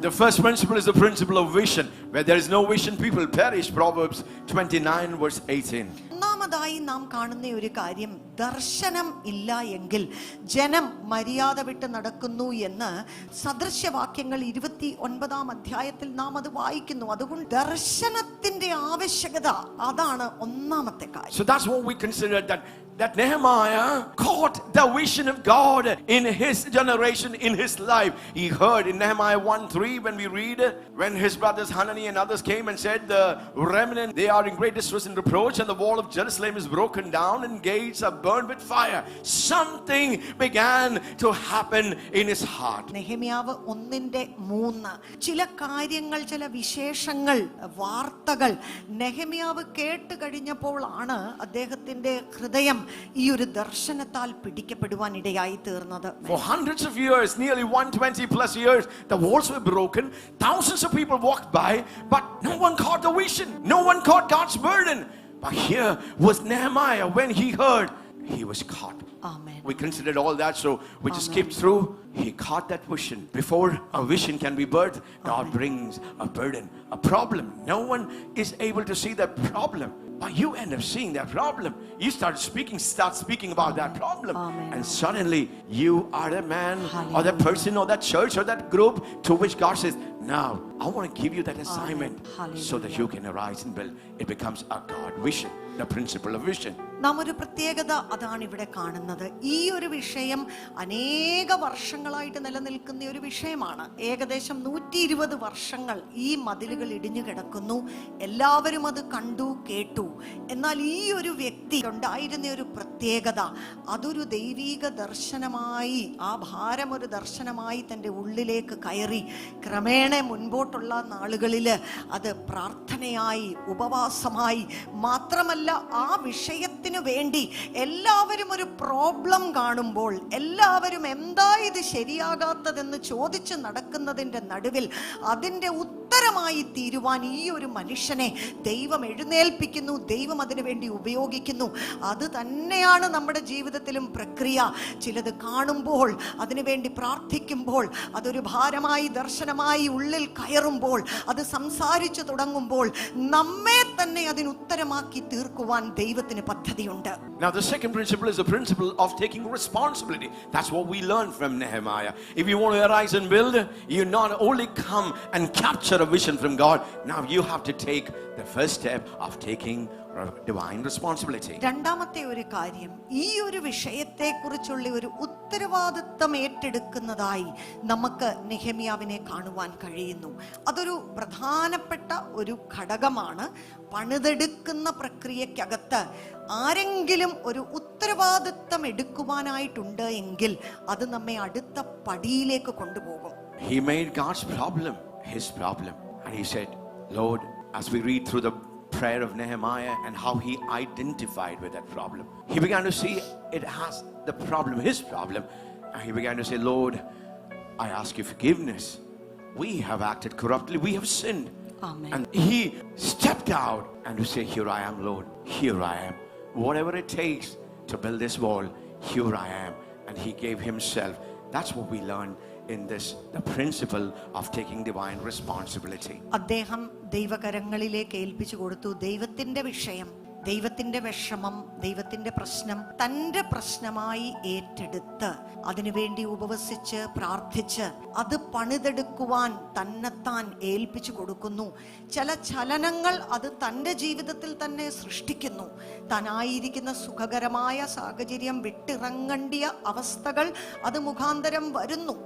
The first principle is the principle of vision. Where there is no vision, people perish. Proverbs 29 verse 18. ഒന്നാമതായി നാം കാണുന്ന ഒരു കാര്യം, ദർശനം ഇല്ല എങ്കിൽ ജനം മര്യാദ വിട്ട് നടക്കുന്നു എന്ന് സദൃശ്യവാക്യങ്ങൾ 29 അധ്യായത്തിൽ നാം അത് വായിക്കുന്നു. അതുകൊണ്ട് ദർശനത്തിന്റെ ആവശ്യകത, അതാണ് ഒന്നാമത്തെ കാര്യം. So that's what we consider, that Nehemiah caught the vision of God in his generation, in his life. He heard in Nehemiah 1:3, when we read, when his brothers Hanani and others came and said, the remnant, they are in great distress and reproach, and the wall of Jerusalem is broken down and gates are burned with fire. Something began to happen in his heart. നെഹെമ്യാവ് 1:3 ചില കാര്യങ്ങൾ, ചില വിശേഷങ്ങൾ, വാർത്തകൾ നെഹെമ്യാവ് കേട്ട് കഴിഞ്ഞപ്പോൾ ആണ് അദ്ദേഹത്തിന്റെ ഹൃദയം ഈ ഒരു ദർശനത്താൽ പിടിക്കപ്പെടുവാൻ ഇടയായി തീർന്നത്. For hundreds of years, nearly 120 plus years, the walls were broken. Thousands of people walked by, but no one caught the vision. No one caught God's burden. But here was Nehemiah. When he heard, he was caught. Amen. We considered all that, so we just skipped through. He caught that vision. Before a vision can be birthed, God brings a burden, a problem. No one is able to see that problem, but you end up seeing that problem. You start speaking about that problem. Amen. And suddenly you are the man or that person or that church or that group to which God says, now I want to give you that assignment so that you can arise and build. It becomes a God vision, the principle of vision. നാം ഒരു പ്രത്യേകത അതാണ് ഇവിടെ കാണുന്നത്. ഈ ഒരു വിഷയം അനേക വർഷങ്ങളായിട്ട് നിലനിൽക്കുന്ന ഒരു വിഷയമാണ്. ഏകദേശം 120 വർഷങ്ങൾ ഈ മതിലുകൾ ഇടിഞ്ഞു കിടക്കുന്നു. എല്ലാവരും അത് കണ്ടു, കേട്ടു. എന്നാൽ ഈ ഒരു വ്യക്തി ഉണ്ടായിരുന്ന ഒരു പ്രത്യേകത, അതൊരു ദൈവീക ദർശനമായി, ആ ഭാരം ഒരു ദർശനമായി തൻ്റെ ഉള്ളിലേക്ക് കയറി ക്രമേണ മുൻപോട്ടുള്ള നാളുകളിൽ അത് പ്രാർത്ഥനയായി, ഉപവാസമായി, മാത്രമല്ല ആ വിഷയത്തിന് വേണ്ടി എല്ലാവരും ഒരു പ്രോബ്ലം കാണുമ്പോൾ, എല്ലാവരും എന്താ ഇത് ശരിയാകാത്തതെന്ന് ചോദിച്ച് നടക്കുന്നതിൻ്റെ നടുവിൽ അതിൻ്റെ ഉത്തരമായി തീരുവാൻ ഈ ഒരു മനുഷ്യനെ ദൈവം എഴുന്നേൽപ്പിക്കുന്നു, ദൈവം അതിനു വേണ്ടി ഉപയോഗിക്കുന്നു. അത് തന്നെയാണ് നമ്മുടെ ജീവിതത്തിലും പ്രക്രിയ. ചിലത് കാണുമ്പോൾ, അതിനുവേണ്ടി പ്രാർത്ഥിക്കുമ്പോൾ, അതൊരു ഭാരമായി, ദർശനമായി ഉള്ളിൽ കയറുമ്പോൾ, അത് സംസാരിച്ചു തുടങ്ങുമ്പോൾ നമ്മെ തന്നെ അതിന് ഉത്തരമാക്കി തീർക്കുവാൻ ദൈവത്തിന് പദ്ധതിയുണ്ട്. Now the second principle is the principle of taking responsibility. That's what we learn from Nehemiah. If you want to arise and build, you not only come and capture a vision from God, now you have to take the first step of taking divine responsibility. രണ്ടാമത്തെ ഒരു കാര്യം, ഈ ഒരു വിഷയത്തെ കുറിച്ചുള്ള ഒരു ഉത്തരവാദിത്തം ഏറ്റെടുക്കുന്നതായി നമുക്ക് നെഹെമ്യാവിനെ കാണുവാൻ കഴിയുന്നു. അതൊരു പ്രധാനപ്പെട്ട ഒരു ഘടകമാണ്. പണിതെടുക്കുന്ന പ്രക്രിയക്കകത്ത് ആരെങ്കിലും ഒരു ഉത്തരവാദിത്തം എടുക്കുവാനായിട്ടുണ്ട് എങ്കിൽ അത് നമ്മെ അടുത്ത പടിയിലേക്ക് കൊണ്ടുപോകും. He made God's problem his problem, and he said, Lord, as we read through the prayer of Nehemiah and how he identified with that problem, he began to see it as the problem, his problem, and he began to say, Lord, I ask you forgiveness. We have acted corruptly, we have sinned. Amen. And he stepped out and to say, here I am, Lord, here I am. Whatever it takes to build this wall, here I am. And he gave himself. That's what we learn in this, the principle of taking divine responsibility. അദ്ദേഹം ദൈവകരങ്ങളിലേക്ക് ഏൽപ്പിച്ചു കൊടുത്തു. ദൈവത്തിന്റെ വിഷയം, ദൈവത്തിന്റെ വിഷമം, ദൈവത്തിന്റെ പ്രശ്നം തൻ്റെ പ്രശ്നമായി ഏറ്റെടുത്ത് അതിനുവേണ്ടി ഉപവസിച്ച് പ്രാർത്ഥിച്ച് അത് പണിതെടുക്കുവാൻ തന്നെത്താൻ ഏൽപ്പിച്ചു കൊടുക്കുന്നു. ചില ചലനങ്ങൾ അത് തൻ്റെ ജീവിതത്തിൽ തന്നെ സൃഷ്ടിക്കുന്നു. താനായിരിക്കുന്ന സുഖകരമായ സാഹചര്യം വിട്ടിറങ്ങേണ്ടിയ അവസ്ഥകൾ അത് മുഖാന്തരം വരുന്നു.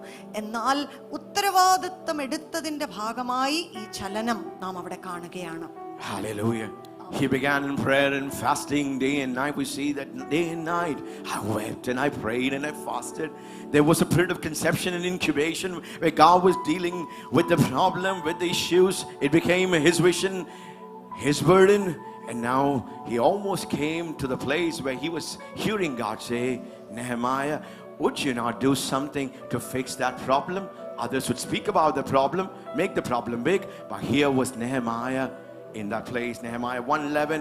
എന്നാൽ ഉത്തരവാദിത്തം എടുത്തതിൻ്റെ ഭാഗമായി ഈ ചലനം നാം അവിടെ കാണുകയാണ്. Hallelujah. He began in prayer and fasting day and night. We see that day and night I wept and I prayed and I fasted. There was a period of conception and incubation where God was dealing with the problem, with the issues. It became his vision, his burden, and now he almost came to the place where he was hearing God say, Nehemiah, would you not do something to fix that problem? Others would speak about the problem, make the problem big, but here was Nehemiah in that place. Nehemiah 1:11,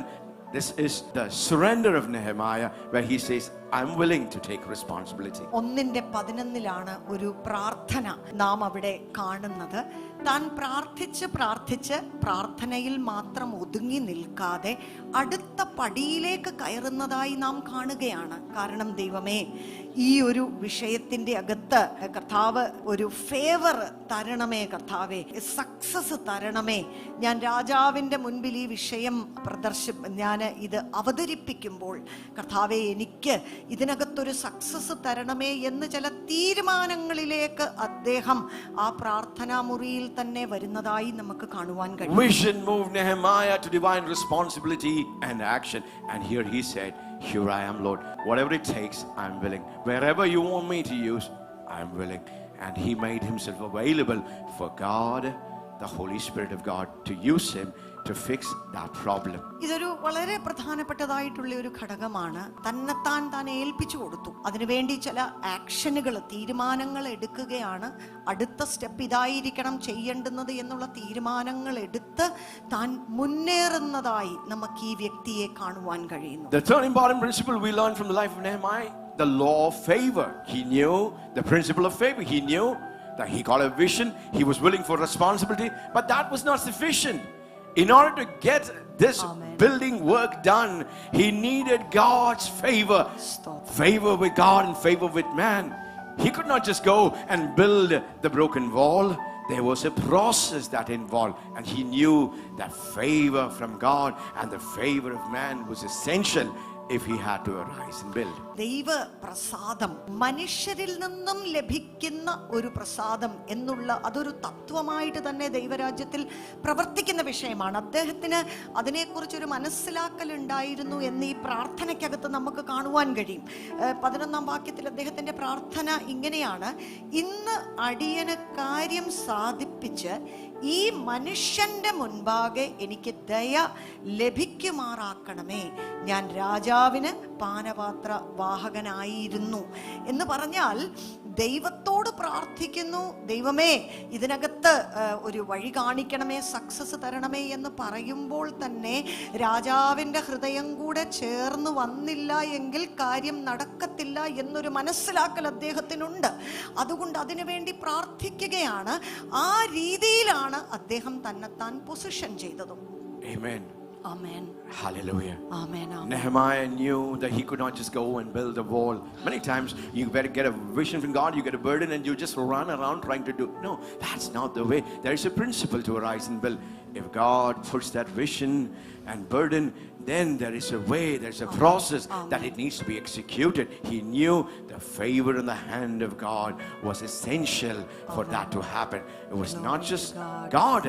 this is the surrender of Nehemiah, where he says, I'm willing to take responsibility. 1:11 ഒരു പ്രാർത്ഥന നാം അവിടെ കാണുന്നത്. താൻ പ്രാർത്ഥിച്ച് പ്രാർത്ഥനയിൽ മാത്രം ഒതുങ്ങി നിൽക്കാതെ അടുത്ത പടിയിലേക്ക് കയറുന്നതായി നാം കാണുകയാണ്. കാരണം ദൈവമേ, ഈ ഒരു വിഷയത്തിന്റെ അകത്ത് കർത്താവ് ഒരു ഫേവർ തരണമേ, കർത്താവേ സക്സസ് തരണമേ. ഞാൻ രാജാവിന്റെ മുൻപിൽ ഈ വിഷയം ഞാൻ ഇത് അവതരിപ്പിക്കുമ്പോൾ കർത്താവെ എനിക്ക് ഇതിനകത്തൊരു സക്സസ് തരണമേ എന്ന് ചില തീരുമാനങ്ങളിലേക്ക് അദ്ദേഹം ആ പ്രാർത്ഥനാ മുറിയിൽ തന്നെ വരുന്നതായി നമുക്ക് കാണുവാൻ കഴിയും. Vision moved Nehemiah to divine responsibility and action, and here he said, here I am, Lord, whatever it takes, I'm willing. Wherever you want me to use, I'm willing. And he made himself available for God, the Holy Spirit of God, to use him to fix that problem. ഇതൊരു വളരെ പ്രധാനപ്പെട്ടതായിട്ടുള്ള ഒരു ഘടകമാണ്. താൻ ഏൽപ്പിച്ചു കൊടുത്തു. അതിനുവേണ്ടി ചില ആക്ഷനുകൾ, തീരുമാനങ്ങൾ എടുക്കുകയാണ്. അടുത്ത സ്റ്റെപ്പ് ഇതായിരിക്കണം ചെയ്യേണ്ടുന്നത് എന്നുള്ള തീരുമാനങ്ങൾ എടുത്ത് താൻ മുന്നേറുന്നതായി നമുക്ക് ഈ വ്യക്തിയെ കാണുവാൻ കഴിയുന്നു. The third important principle we learned from the life of Nehemiah, the law of favor. He knew the principle of favor. He knew that he got a vision. He was willing for responsibility, but that was not sufficient. In order to get this building work done, he needed God's favor. Favor with God and favor with man. He could not just go and build the broken wall. There was a process that involved, and he knew that favor from God and the favor of man was essential if he had to arise and build. ദൈവ പ്രസാദം, മനുഷ്യരിൽ നിന്നും ലഭിക്കുന്ന ഒരു പ്രസാദം എന്നുള്ള അതൊരു തത്വമായിട്ട് തന്നെ ദൈവരാജ്യത്തിൽ പ്രവർത്തിക്കുന്ന വിഷയമാണ്. അദ്ദേഹത്തിന് അതിനെക്കുറിച്ചൊരു മനസ്സിലാക്കൽ ഉണ്ടായിരുന്നു എന്ന് ഈ പ്രാർത്ഥനയ്ക്കകത്ത് നമുക്ക് കാണുവാൻ കഴിയും. 11 വാക്യത്തിൽ അദ്ദേഹത്തിന്റെ പ്രാർത്ഥന ഇങ്ങനെയാണ്: ഇന്ന് അടിയന് കാര്യം സാധിപ്പിച്ച് ഈ മനുഷ്യന്റെ മുൻപാകെ എനിക്ക് ദയ ലഭിക്കുമാറാക്കണമേ. ഞാൻ രാജാവിന് പാനപാത്ര വാഹകനായിരുന്നു എന്ന് പറഞ്ഞാൽ ദൈവത്തോട് പ്രാർത്ഥിക്കുന്നു, ദൈവമേ ഇതിനകത്ത് ഒരു വഴി കാണിക്കണമേ, സക്സസ് തരണമേ എന്ന് പറയുമ്പോൾ തന്നെ രാജാവിൻ്റെ ഹൃദയം കൂടെ ചേർന്ന് വന്നില്ല എങ്കിൽ കാര്യം നടക്കത്തില്ല എന്നൊരു മനസ്സിലാക്കൽ അദ്ദേഹത്തിനുണ്ട്. അതുകൊണ്ട് അതിനുവേണ്ടി പ്രാർത്ഥിക്കുകയാണ്. ആ രീതിയിലാണ് അദ്ദേഹം തന്നെത്താൻ പൊസിഷൻ ചെയ്തതും. Amen. Amen. Hallelujah. Amen. Amen. Nehemiah knew that he could not just go and build a wall. Many times you better get a vision from God, you get a burden, and you just run around trying to do. No, that's not the way. There is a principle to arise and build. If God puts that vision and burden, then there is a way, there's a process that it needs to be executed. He knew the favor in the hand of God was essential for that to happen. It was not just God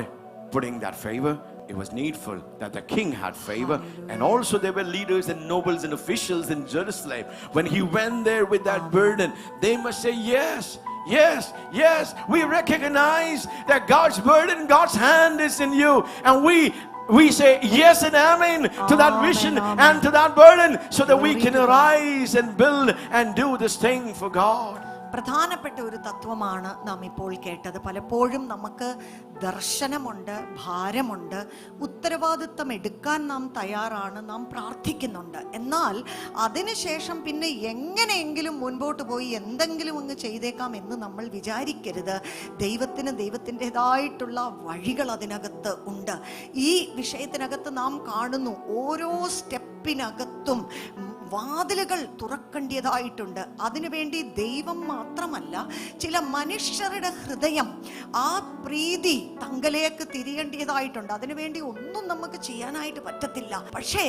putting that favor. It was needful that the king had favor. And also there were leaders and nobles and officials in Jerusalem. When he went there with that burden, they must say, yes, yes, yes, we recognize that God's burden, God's hand is in you. And we say yes and amen to that vision and to that burden, so that we can arise and build and do this thing for God. പ്രധാനപ്പെട്ട ഒരു തത്വമാണ് നാം ഇപ്പോൾ കേട്ടത്. പലപ്പോഴും നമുക്ക് ദർശനമുണ്ട്, ഭാരമുണ്ട്, ഉത്തരവാദിത്തം എടുക്കാൻ നാം തയ്യാറാണ്, നാം പ്രാർത്ഥിക്കുന്നുണ്ട്. എന്നാൽ അതിനുശേഷം പിന്നെ എങ്ങനെയെങ്കിലും മുൻപോട്ട് പോയി എന്തെങ്കിലും അങ്ങ് ചെയ്തേക്കാം എന്ന് നമ്മൾ വിചാരിക്കരുത്. ദൈവത്തിന് ദൈവത്തിൻ്റെതായിട്ടുള്ള വഴികൾ അതിനകത്ത് ഉണ്ട്. ഈ വിഷയത്തിനകത്ത് നാം കാണുന്നു ഓരോ സ്റ്റെപ്പിനകത്തും വാതിലുകൾ തുറക്കേണ്ടതായിട്ടുണ്ട്. അതിനുവേണ്ടി ദൈവം മാത്രമല്ല, ചില മനുഷ്യരുടെ ഹൃദയം, ആ പ്രീതി തങ്കലേക്ക് തിരിയേണ്ടതായിട്ടുണ്ട്. അതിനുവേണ്ടി ഒന്നും നമുക്ക് ചെയ്യാനായിട്ട് പറ്റത്തില്ല. പക്ഷേ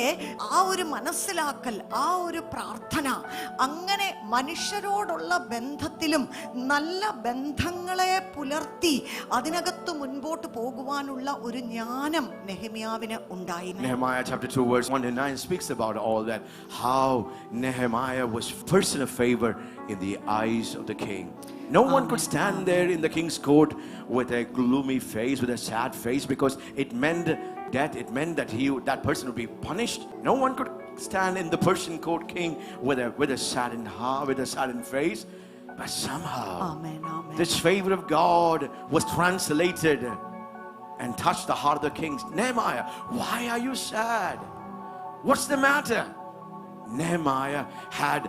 ആ ഒരു മനസ്സിലാക്കൽ, ആ ഒരു പ്രാർത്ഥന, അങ്ങനെ മനുഷ്യരോടുള്ള ബന്ധത്തിലും നല്ല ബന്ധങ്ങളെ പുലർത്തി അതിനകത്ത് മുൻപോട്ട് പോകുവാനുള്ള ഒരു ജ്ഞാനം നെഹെമ്യാവിന് ഉണ്ടായിരുന്നു. Nehemiah chapter 2 verse 1 to 9 speaks about all that. How Nehemiah was person of favor in the eyes of the king. No one could stand there in the king's court with a gloomy face, with a sad face, because it meant death. It meant that that person would be punished. No one could stand in the Persian court king with a saddened heart, with a saddened face. But somehow this favor of God was translated and touched the heart of the king. Nehemiah, why are you sad? What's the matter? Nehemiah had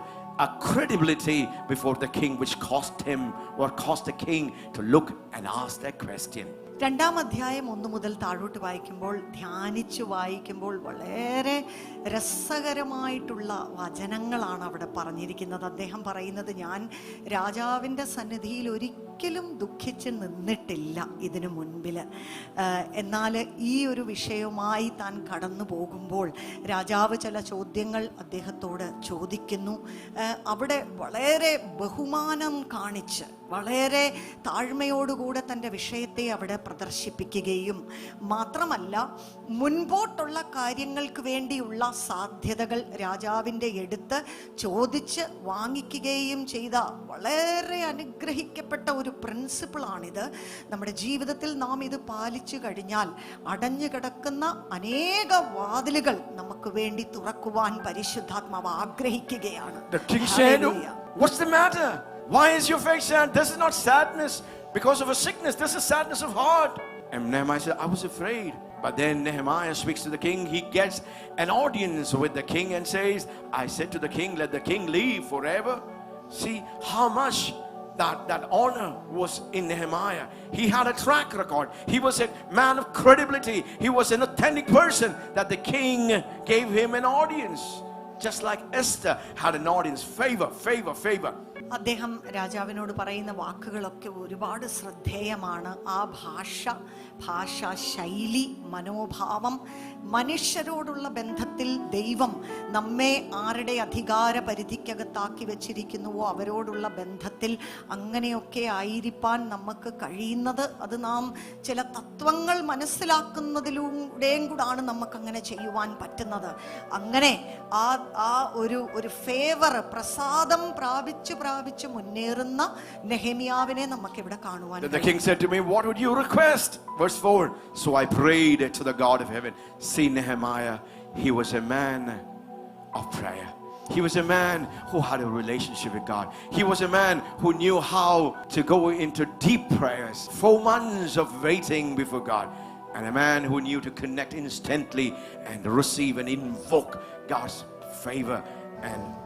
a credibility before the king, which caused him or caused the king to look and ask that question. രണ്ടാം അധ്യായം 1 മുതൽ താഴോട്ട് വായിക്കുമ്പോൾ, ധ്യാനിച്ചു വായിക്കുമ്പോൾ വളരെ രസകരമായിട്ടുള്ള വചനങ്ങളാണ് അവിടെ പറഞ്ഞിരിക്കുന്നത്. അദ്ദേഹം പറയുന്നത്, ഞാൻ രാജാവിൻ്റെ സന്നിധിയിൽ ഒരിക്കലും ദുഃഖിച്ച് നിന്നിട്ടില്ല ഇതിനു മുൻപിൽ. എന്നാൽ ഈ ഒരു വിഷയവുമായി താൻ കടന്നു പോകുമ്പോൾ രാജാവ് ചില ചോദ്യങ്ങൾ അദ്ദേഹത്തോട് ചോദിക്കുന്നു. അവിടെ വളരെ ബഹുമാനം കാണിച്ച് വളരെ താഴ്മയോടുകൂടെ തൻ്റെ വിഷയത്തെ അവിടെ പ്രദർശിപ്പിക്കുകയും മാത്രമല്ല, മുൻപോട്ടുള്ള കാര്യങ്ങൾക്ക് വേണ്ടിയുള്ള സാധ്യതകൾ രാജാവിൻ്റെ അടുത്ത് ചോദിച്ച് വാങ്ങിക്കുകയും ചെയ്ത വളരെ അനുഗ്രഹിക്കപ്പെട്ട ഒരു പ്രിൻസിപ്പിളാണിത്. നമ്മുടെ ജീവിതത്തിൽ നാം ഇത് പാലിച്ചു കഴിഞ്ഞാൽ അടഞ്ഞു കിടക്കുന്ന അനേക വാതിലുകൾ നമുക്ക് വേണ്ടി തുറക്കുവാൻ പരിശുദ്ധാത്മാവ് ആഗ്രഹിക്കുകയാണ്. What's the matter? Why is your face sad? This is not sadness because of a sickness. This is sadness of heart. And Nehemiah said, I was afraid. But then Nehemiah speaks to the king. He gets an audience with the king and says, I said to the king, let the king live forever. See how much that honor was in Nehemiah. He had a track record. He was a man of credibility. He was an authentic person that the king gave him an audience. Just like Esther had an audience. Favor. അദ്ദേഹം രാജാവിനോട് പറയുന്ന വാക്കുകളൊക്കെ ഒരുപാട് ശ്രദ്ധേയമാണ്. ആ ഭാഷാ ശൈലി, മനോഭാവം, മനുഷ്യരോടുള്ള ബന്ധത്തിൽ ദൈവം നമ്മെ ആരുടെ അധികാര പരിധിക്കകത്താക്കി വെച്ചിരിക്കുന്നുവോ അവരോടുള്ള ബന്ധത്തിൽ അങ്ങനെയൊക്കെ ആയിരിക്കാൻ നമുക്ക് കഴിയുന്നത്, അത് നാം ചില തത്വങ്ങൾ മനസ്സിലാക്കുന്നതിലൂടെയും കൂടാണ് നമുക്കങ്ങനെ ചെയ്യുവാൻ പറ്റുന്നത്. അങ്ങനെ ആ ഒരു ഫേവർ, പ്രസാദം പ്രാപിച്ചു മുന്നേറുന്ന നെഹെമ്യാവിനെ നമുക്ക് ഇവിടെ കാണുവാൻ. The king said to me, what would you request? Verse 4. So I prayed to the God of heaven. See, Nehemiah, he was a man of prayer. He was a man who had a relationship with God. He was a man who knew how to go into deep prayers. 4 months of waiting before God. And a man who knew to connect instantly and receive and invoke God's favor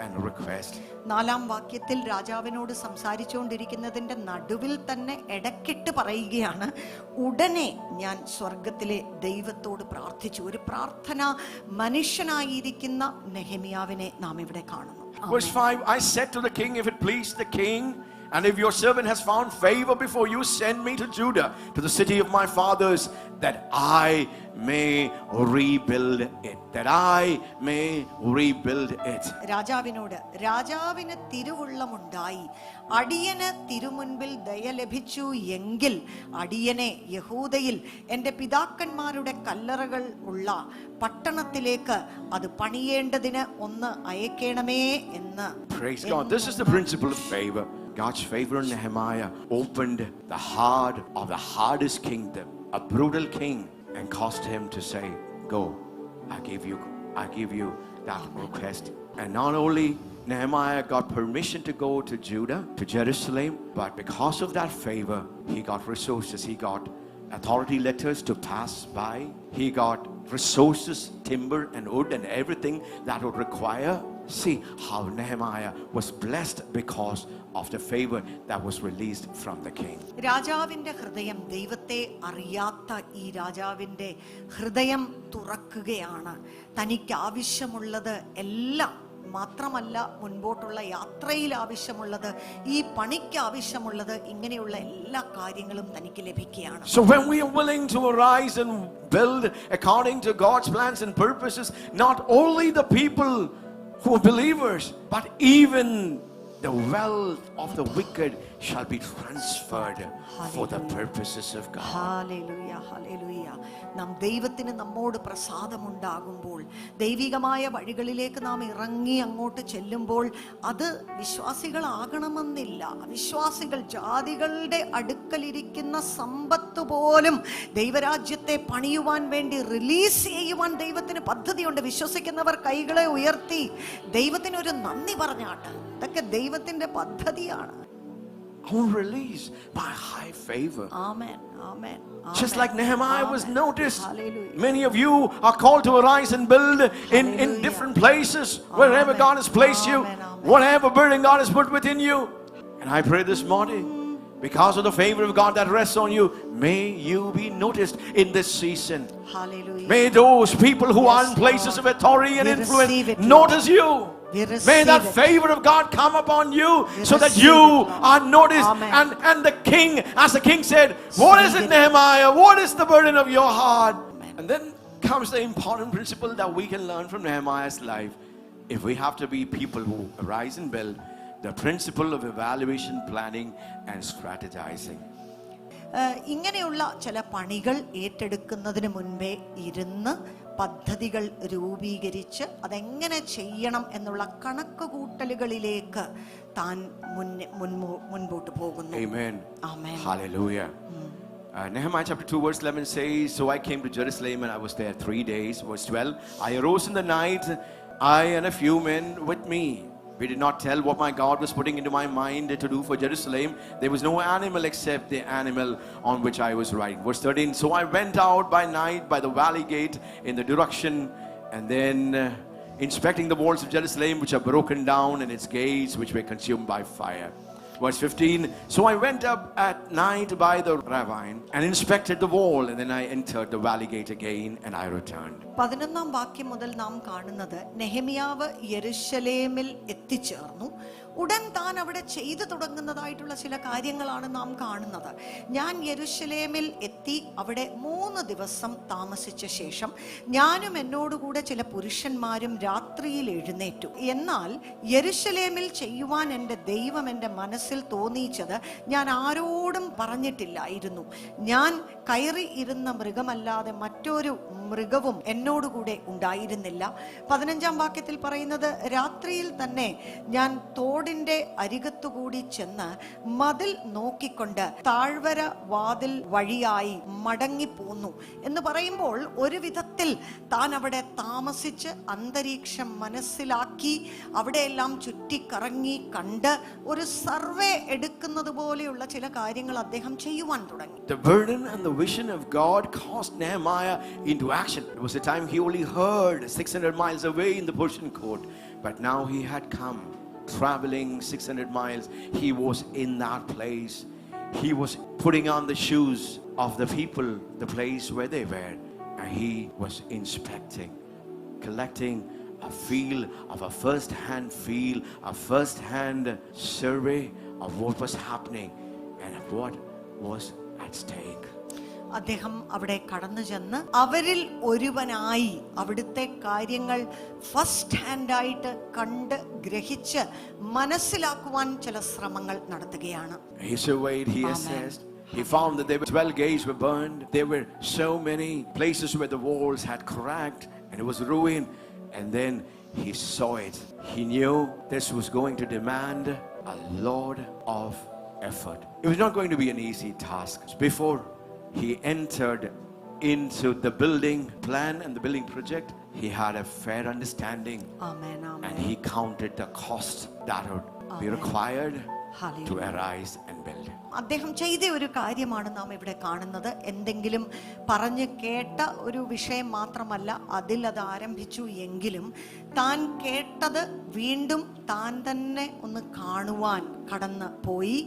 and request. 4-ാം വാക്യത്തിൽ രാജാവിനോട് സംസാരിച്ചുകൊണ്ടിരിക്കുന്നതിൻ്റെ നടുവിൽ തന്നെ ഇടക്കിട്ട് പറയുകയാണ്, ഉടനെ ഞാൻ സ്വർഗത്തിലെ ദൈവത്തോട് പ്രാർത്ഥിച്ചു. ഒരു പ്രാർത്ഥന മനുഷ്യനായിരിക്കുന്ന നെഹെമ്യാവിനെ നാം ഇവിടെ കാണുന്നു. Verse 5, I said to the king, if it please the king, and if your servant has found favor before you, send me to Judah, to the city of my fathers, that I may rebuild it. That I may rebuild it. രാജാവിന് തിരുവുള്ളമുണ്ടായി, അടിയന് തിരുമുൻപിൽ ദയ ലഭിച്ചു എങ്കിൽ അടിയനെ യഹൂദയിൽ എൻ്റെ പിതാക്കന്മാരുടെ കല്ലറകൾ ഉള്ള പട്ടണത്തിലേക്ക് അത് പണിയേണ്ടതിന് ഒന്ന് അയക്കണമേ എന്ന്. Praise God. This is the principle of favor. God's favor in Nehemiah opened the heart of the hardest kingdom, a brutal king, and caused him to say, go, I give you that request. And not only Nehemiah got permission to go to Judah, to Jerusalem, but because of that favor, he got resources. He got authority letters to pass by. He got resources, timber and wood and everything that would require. See how Nehemiah was blessed because of the favor that was released from the king. രാജാവിന്റെ ഹൃദയം, ദൈവത്തെ അറിയാത്ത ഈ രാജാവിന്റെ ഹൃദയം തുറക്കുകയാണ്. തനിക്ക് ആവശ്യമുള്ളത് എല്ലാം മാത്രമല്ല, മുൻപോട്ടുള്ള യാത്രയിൽ ആവശ്യമുള്ളത്, ഈ പണിക്ക് ആവശ്യമുള്ളത്, ഇങ്ങനെയുള്ള എല്ലാ കാര്യങ്ങളും തനിക്ക് ലഭിക്കുകയാണ്. So when we are willing to arise and build according to God's plans and purposes, not only the people who are believers, but even the wealth of the wicked shall be transferred for the purposes of God. Hallelujah, hallelujah. നാം ദൈവത്തിന് നമ്മോട് പ്രസാദമുണ്ടാകുമ്പോൾ, ദൈവികമായ വഴികളിലേക്ക് നാം ഇറങ്ങി അങ്ങോട്ട് ചെല്ലുമ്പോൾ, അത് വിശ്വാസികളാകണമെന്നില്ല. അവിശ്വാസികൾ, ജാതികളുടെ അടുക്കലിരിക്കുന്ന സമ്പത്ത് പോലും ദൈവരാജ്യത്തെ പണിയുവാൻ വേണ്ടി റിലീസ് ചെയ്യുവാൻ ദൈവത്തിന് പദ്ധതിയുണ്ട്. വിശ്വസിക്കുന്നവർ കൈകളെ ഉയർത്തി ദൈവത്തിനൊരു നന്ദി പറഞ്ഞാട്ട്. ഇതൊക്കെ ദൈവത്തിന്റെ പദ്ധതിയാണ്. Released by high favor. Amen, amen. Just like Nehemiah was noticed. Hallelujah. Many of you are called to arise and build in different places, wherever God has placed you. Whatever burden God has put within you. And I pray this morning, because of the favor of God that rests on you, may you be noticed in this season. Hallelujah. May those people who are in Yes, places Lord. of authority and We influence receive it, Lord. notice you. We receive May that it. favor of God come upon you We so that receive you it, Lord. are noticed. Amen. And the king, as the king said, what is Receive it, it. Nehemiah? What is the burden of your heart? Amen. And then comes the important principle that we can learn from Nehemiah's life. If we have to be people who arise and build, the principle of evaluation, planning, and strategizing. ഇങ്ങനെയുള്ള ചില പണികൾ ഏറ്റെടുക്കുന്നതിന് മുൻപേ ഇരുന്ന് പദ്ധതികൾ രൂപീകരിച്ച് അതെങ്ങനെ ചെയ്യണം എന്നുള്ള കണക്കുകൂട്ടലുകളിലേക്ക് താൻ മുൻപോട്ട് പോകുന്നു. Amen. Amen. Hallelujah. Nehemiah chapter 2 verse 11 says, so I came to Jerusalem and I was there 3 days. Verse 12, I arose in the night, I and a few men with me. We did not tell what my God was putting into my mind to do for Jerusalem. There was no animal except the animal on which I was riding. Verse 13, so I went out by night by the valley gate in the direction, and then inspecting the walls of Jerusalem which are broken down and its gates which were consumed by fire. Verse 15, so I went up at night by the ravine and inspected the wall, and then I entered the valley gate again and I returned. 11-ാം വാക്യം മുതൽ നാം കാണുന്നത് നെഹെമ്യാവ് യെരൂശലേമിൽ എത്തിച്ചേർന്നു. ഉടൻ താൻ അവിടെ ചെയ്തു തുടങ്ങുന്നതായിട്ടുള്ള ചില കാര്യങ്ങളാണ് നാം കാണുന്നത്. ഞാൻ യെരൂശലേമിൽ എത്തി അവിടെ 3 ദിവസം താമസിച്ച ശേഷം ഞാനും എന്നോടുകൂടെ ചില പുരുഷന്മാരും രാത്രിയിൽ എഴുന്നേറ്റു. എന്നാൽ യെരൂശലേമിൽ ചെയ്യുവാൻ എൻ്റെ ദൈവം എൻ്റെ മനസ്സിൽ തോന്നിച്ചത് ഞാൻ ആരോടും പറഞ്ഞിട്ടില്ലായിരുന്നു. ഞാൻ കയറി ഇരുന്ന മൃഗമല്ലാതെ മറ്റൊരു മൃഗവും എന്നോടുകൂടെ ഉണ്ടായിരുന്നില്ല. 15-ാം വാക്യത്തിൽ പറയുന്നത്, രാത്രിയിൽ തന്നെ ഞാൻ തോടിന്റെ അരികത്തുകൂടി ചെന്ന് മതിൽ നോക്കിക്കൊണ്ട് താഴ്വര വാതിൽ വഴിയായി മടങ്ങിപ്പോന്നു എന്ന് പറയുമ്പോൾ ഒരു വിധത്തിൽ താൻ അവിടെ താമസിച്ച് അന്തരീക്ഷം മനസ്സിലാക്കി അവിടെയെല്ലാം ചുറ്റിക്കറങ്ങി കണ്ട് ഒരു സർവേ എടുക്കുന്നത് പോലെയുള്ള ചില കാര്യങ്ങൾ അദ്ദേഹം ചെയ്യുവാൻ തുടങ്ങി. The burden and the vision of God caused Nehemiah into action. It was a time he only heard 600 miles away in the Persian court, but now he had come traveling 600 miles. He was in that place. He was putting on the shoes of the people, the place where they were, and he was inspecting, collecting a feel of a first-hand feel, a first-hand survey of what was happening and what was at stake. അദ്ദേഹം അവിടെ കടന്നു ചെന്ന് അവരിൽ ഒരുവനായി അവിടുത്തെ കാര്യങ്ങൾ first ഹാൻഡായിട്ട് കണ്ട് ഗ്രഹിച്ച് മനസ്സിലാക്കുവാൻ ചില ശ്രമങ്ങൾ നടത്തുകയാണ്. He surveyed, he assessed. He found that there were 12 gates were burned. There were so many places where the walls had cracked and it was ruined. And then he saw it. He knew this was going to demand a lot of effort. It was not going to be an easy task. Before he entered into the building plan and the building project, he had a fair understanding. Amen, amen. And he counted the cost that would be required to arise and build. അദ്ദേഹം ചെയ്ത ഒരു കാര്യമാണ് നാം ഇവിടെ കാണുന്നത്. എന്തെങ്കിലും പറഞ്ഞു കേട്ട ഒരു വിഷയം മാത്രമല്ല, അത് ആരംഭിച്ചു എങ്കിലും താൻ കേട്ടത് വീണ്ടും താൻ തന്നെ ഒന്ന് കാണുവാൻ കടന്ന് പോയി.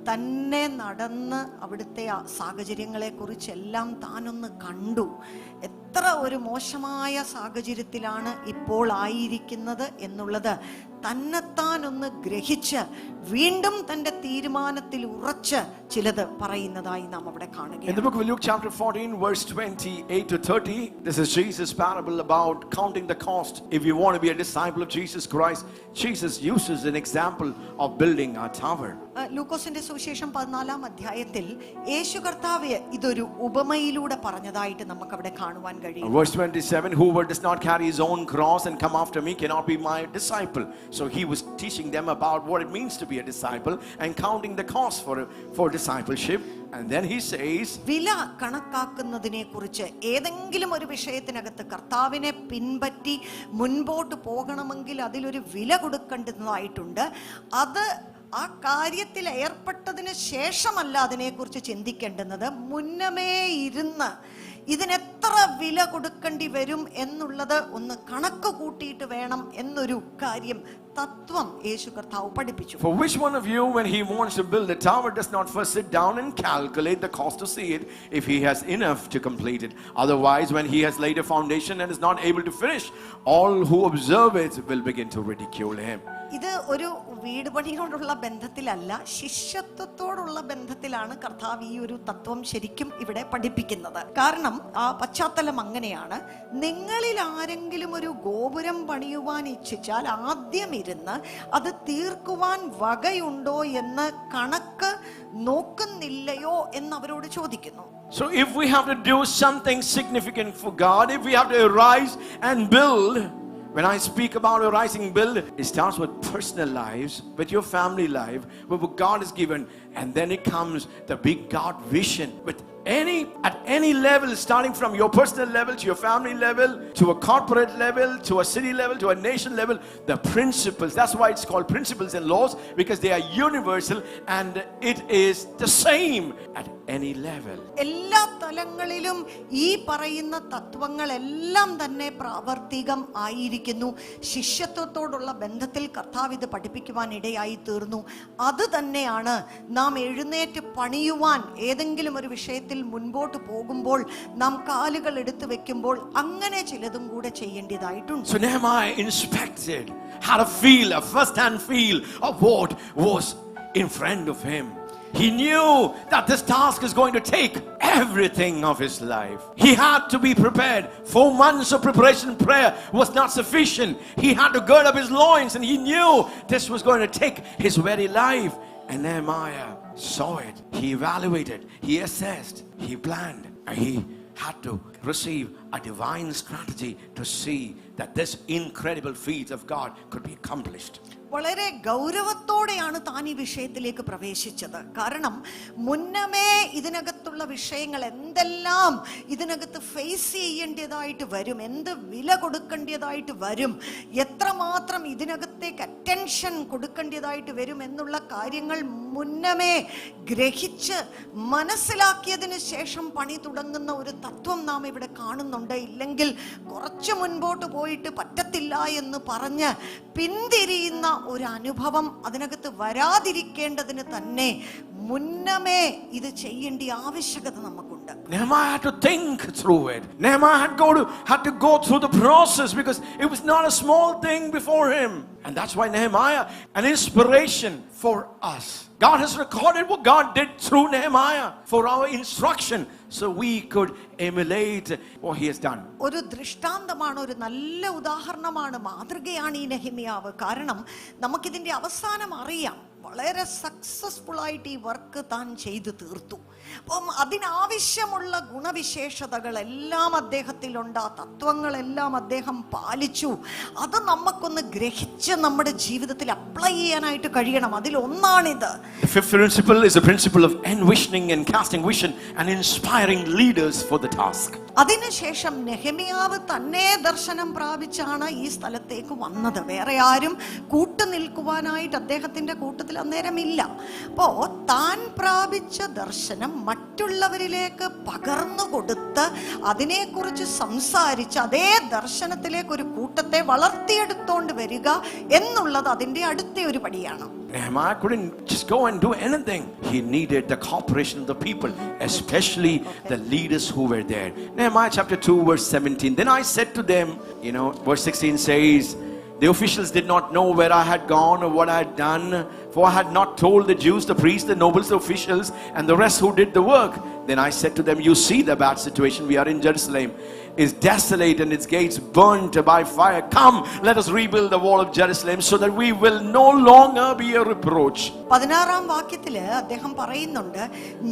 തന്നെ നടന്ന് അവിടുത്തെ സാഹചര്യങ്ങളെ കുറിച്ചെല്ലാം താനൊന്ന് കണ്ടു. എത്ര ഒരു മോശമായ സാഹചര്യത്തിലാണ് ഇപ്പോൾ ആയിരിക്കുന്നത് എന്നുള്ളത് തന്നെത്താൻ ഒന്ന് ഗ്രഹിച്ച് വീണ്ടും തന്റെ തീരുമാനത്തിൽ ഉറച്ച് ചിലത് പറയുന്നതായി നാം അവിടെ കാണുകയാണ്. In the book of Luke chapter 14 verse 28 to 30, this is Jesus' parable about counting the cost. If you want to be a disciple of Jesus Christ, Jesus uses an example of building a tower. ലൂക്കോസിന്റെ സുവിശേഷം 14-ാം അധ്യായത്തിൽ യേശു കർത്താവ് ഇതൊരു ഉപമയിലൂടെ പറഞ്ഞതായിട്ട് നമുക്ക് അവിടെ കാണുവാൻ കഴിയും. Verse 27, whoever does not carry his own cross and come after me cannot be my disciple. So he was teaching them about what it means to be a disciple and counting the cost for discipleship. And then he says, വില കണക്കാക്കുന്നതിനെ കുറിച്ച് ഏതെങ്കിലും ഒരു വിഷയത്തിനകത്ത് കർത്താവിനെ പിൻപറ്റി മുൻപോട്ട് പോകണമെങ്കിൽ അതിലൊരു വില കൊടുക്കേണ്ടതായിട്ടുണ്ട്. അത് ആ കാര്യത്തിൽ ഏർപ്പെട്ടതിന് ശേഷമല്ല അതിനെക്കുറിച്ച് ചിന്തിക്കേണ്ടുന്നത്. മുന്നമേ ഇരുന്ന് ഇതിനെത്ര എത്ര വില കൊടുക്കേണ്ടി വരും എന്നുള്ളത് ഒന്ന് കണക്ക് കൂട്ടിയിട്ട് വേണം എന്നൊരു കാര്യം തത്വം യേശു കർത്താവ് പഠിപ്പിച്ചു. For which one of you, when he wants to build a tower, does not first sit down and calculate the cost to see it, if he has enough to complete it? Otherwise, when he has laid a foundation and is not able to finish, all who observe it will begin to ridicule him. ഇത് ഒരു വീട് പണിയോടുള്ള ബന്ധത്തിലല്ല, ശിഷ്യത്വത്തോടുള്ള ബന്ധത്തിലാണ് കർത്താവ് ഈ ഒരു തത്വം ശരിക്കും ഇവിടെ പഠിപ്പിക്കുന്നത്. കാരണം ആ പശ്ചാത്തലം അങ്ങനെയാണ്. നിങ്ങളിൽ ആരെങ്കിലും ഒരു ഗോപുരം പണിയുവാൻ ഇച്ഛിച്ചാൽ ആദ്യം ഇരുന്ന് അത് തീർക്കുവാൻ വകയുണ്ടോ എന്ന് കണക്ക് നോക്കുന്നില്ലയോ എന്ന് അവരോട് ചോദിക്കുന്നു. So if we have to do something significant for God, if we have to arise and build, when I speak about a rising build, it starts with personal lives, with your family life, with what God has given, and then it comes the big God vision with at any level, starting from your personal level to your family level, to a corporate level, to a city level, to a nation level. The principles, that's why it's called principles and laws, because they are universal and it is the same at any level. എല്ലാ തലങ്ങളിലും ഈ പറയുന്ന തത്വങ്ങളെല്ലാം തന്നെ പ്രാവർത്തികം ആയിരിക്കുന്നു. ശിഷ്യത്വത്തോടുള്ള ബന്ധത്തിൽ കർത്താവ് ഇത് പഠിപ്പിക്കുവാൻ ഇടയായി തീർന്നു. അത് തന്നെയാണ് നാം എഴുന്നേറ്റ് പണിയുവാൻ ഏതെങ്കിലും ഒരു വിഷയത്തിൽ മുൻപോട്ട് പോകുമ്പോൾ, നാം കാലുകൾ എടുത്തു വെക്കുമ്പോൾ അങ്ങനെ ചിലതും കൂടെ ചെയ്യേണ്ടതായിട്ടുണ്ട്. So Nehemiah inspected, had a feel, a first-hand feel of what was in front of him. He knew that this task is going to take everything of his life. He had to be prepared. 4 months of preparation prayer was not sufficient. He had to gird up his loins, and he knew this was going to take his very life. And Nehemiah saw it. He evaluated. He assessed. He planned. And he had to receive a divine strategy to see that this incredible feat of God could be accomplished. വളരെ ഗൗരവത്തോടെയാണ് താൻ ഈ വിഷയത്തിലേക്ക് പ്രവേശിച്ചത്. കാരണം മുന്നമേ ഇതിനകത്തുള്ള വിഷയങ്ങൾ എന്തെല്ലാം ഇതിനകത്ത് ഫേസ് ചെയ്യേണ്ടതായിട്ട് വരും, എന്ത് വില കൊടുക്കേണ്ടതായിട്ട് വരും, എത്രമാത്രം ഇതിനകത്തേക്ക് അറ്റൻഷൻ കൊടുക്കേണ്ടതായിട്ട് വരും എന്നുള്ള കാര്യങ്ങൾ മുന്നമേ ഗ്രഹിച്ച് മനസ്സിലാക്കിയതിന് ശേഷം പണി തുടങ്ങുന്ന ഒരു തത്വം നാം ഇവിടെ കാണുന്നുണ്ട്. ഇല്ലെങ്കിൽ കുറച്ച് മുൻപോട്ട് പോയിട്ട് പറ്റത്തില്ല എന്ന് പറഞ്ഞ് പിന്തിരിയുന്ന ഒരു അനുഭവം അതിനകത്ത് വരാതിരിക്കേണ്ടതിന് തന്നെ മുന്നമേ ഇത് ചെയ്യേണ്ട ആവശ്യകത നമുക്കുണ്ട്. Nehemiah had to think through it. Nehemiah had to go through the process, because it was not a small thing before him. And that's why Nehemiah, an inspiration for us. God has recorded what God did through Nehemiah for our instruction, so we could emulate what he has done. ഒരു ദൃഷ്ടാന്തമാണ്, ഒരു നല്ല ഉദാഹരണമാണ്, മാതൃകയാണ് ഈ നെഹെമ്യാവ്. കാരണം നമുക്കിതിന്റെ അവസാനം അറിയാം. വളരെ സക്സസ്ഫുൾ ആയിട്ട് ഈ വർക്ക് താൻ ചെയ്തു തീർത്തു. അപ്പം അതിനാവശ്യമുള്ള ഗുണവിശേഷതകളെല്ലാം അദ്ദേഹത്തിലുണ്ട്, ആ തത്വങ്ങളെല്ലാം അദ്ദേഹം പാലിച്ചു. അത് നമുക്കൊന്ന് ഗ്രഹിച്ച് നമ്മുടെ ജീവിതത്തിൽ അപ്ലൈ ചെയ്യാനായിട്ട് കഴിയണം. അതിലൊന്നാണിത്. The fifth principle is a principle of envisioning and casting vision and inspiring leaders for the task. അതിനുശേഷം നെഹെമ്യാവ് തന്നെ ദർശനം പ്രാപിച്ചാണ് ഈ സ്ഥലത്തേക്ക് വന്നത്. വേറെ ആരും കൂട്ടുനിൽക്കുവാനായിട്ട് അദ്ദേഹത്തിന്റെ കൂട്ടത്തിൽ അന്നേരമില്ല. അപ്പോ താൻ പ്രാപിച്ച ദർശനം മറ്റുള്ളവരിലേക്ക് പകർന്നു കൊടുത്ത് അതിനെക്കുറിച്ച് സംസാരിച്ച് അതേ ദർശനത്തിലേക്ക് ഒരു കൂട്ടത്തെ വളർത്തിയെടുത്തോണ്ട് വരിക എന്നുള്ളത് അതിന്റെ അടുത്ത ഒരു പടിയാണ്. Nehemiah couldn't just go and do anything. He needed the cooperation of the people, especially the leaders who were there. Nehemiah chapter 2 verse 17. Then I said to them, verse 16 says, the officials did not know where I had gone or what I had done, for I had not told the Jews, the priests, the nobles, the officials, and the rest who did the work. Then I said to them, you see the bad situation we are in. Jerusalem is desolate and its gates burnt by fire. Come, let us rebuild the wall of Jerusalem so that we will no longer be a reproach. 16-ാം വാക്യത്തില് അദ്ദേഹം പറയുന്നുണ്ട്,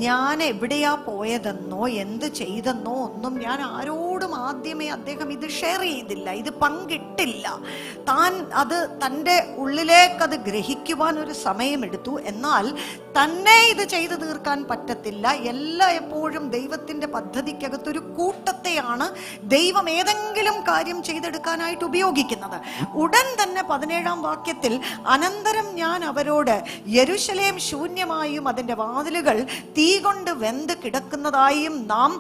ഞാൻ എവിടെയാ പോയതെന്നോ എന്ത് ചെയ്തെന്നോ ഒന്നും ഞാൻ ആരോടും ആദ്യമേ അദ്ദേഹം ഇത് ഷെയർ ചെയ്തില്ല, ഇത് പങ്കിട്ടില്ല. താൻ അത് തൻ്റെ ഉള്ളിലേക്ക് അത് ഗ്രഹിക്കുവാൻ ഒരു സമയമെടുത്തു. എന്നാൽ തന്നെ ഇത് ചെയ്തു തീർക്കാൻ പറ്റത്തില്ല, പലപ്പോഴും ദൈവത്തിന്റെ പദ്ധതിക്കകത്തൊരു കൂട്ടത്തെയാണ് ദൈവം ഏതെങ്കിലും കാര്യം ചെയ്തെടുക്കാനായിട്ട് ഉപയോഗിക്കുന്നത്. ഉടൻ തന്നെ 17-ാം വാക്യത്തിൽ അനന്തരം ഞാൻ അവരോട് യെരൂശലേം ശൂന്യമായും അതിന്റെ വാതിലുകൾ തീ കൊണ്ട് വെന്ത് കിടക്കുന്നതായും നാം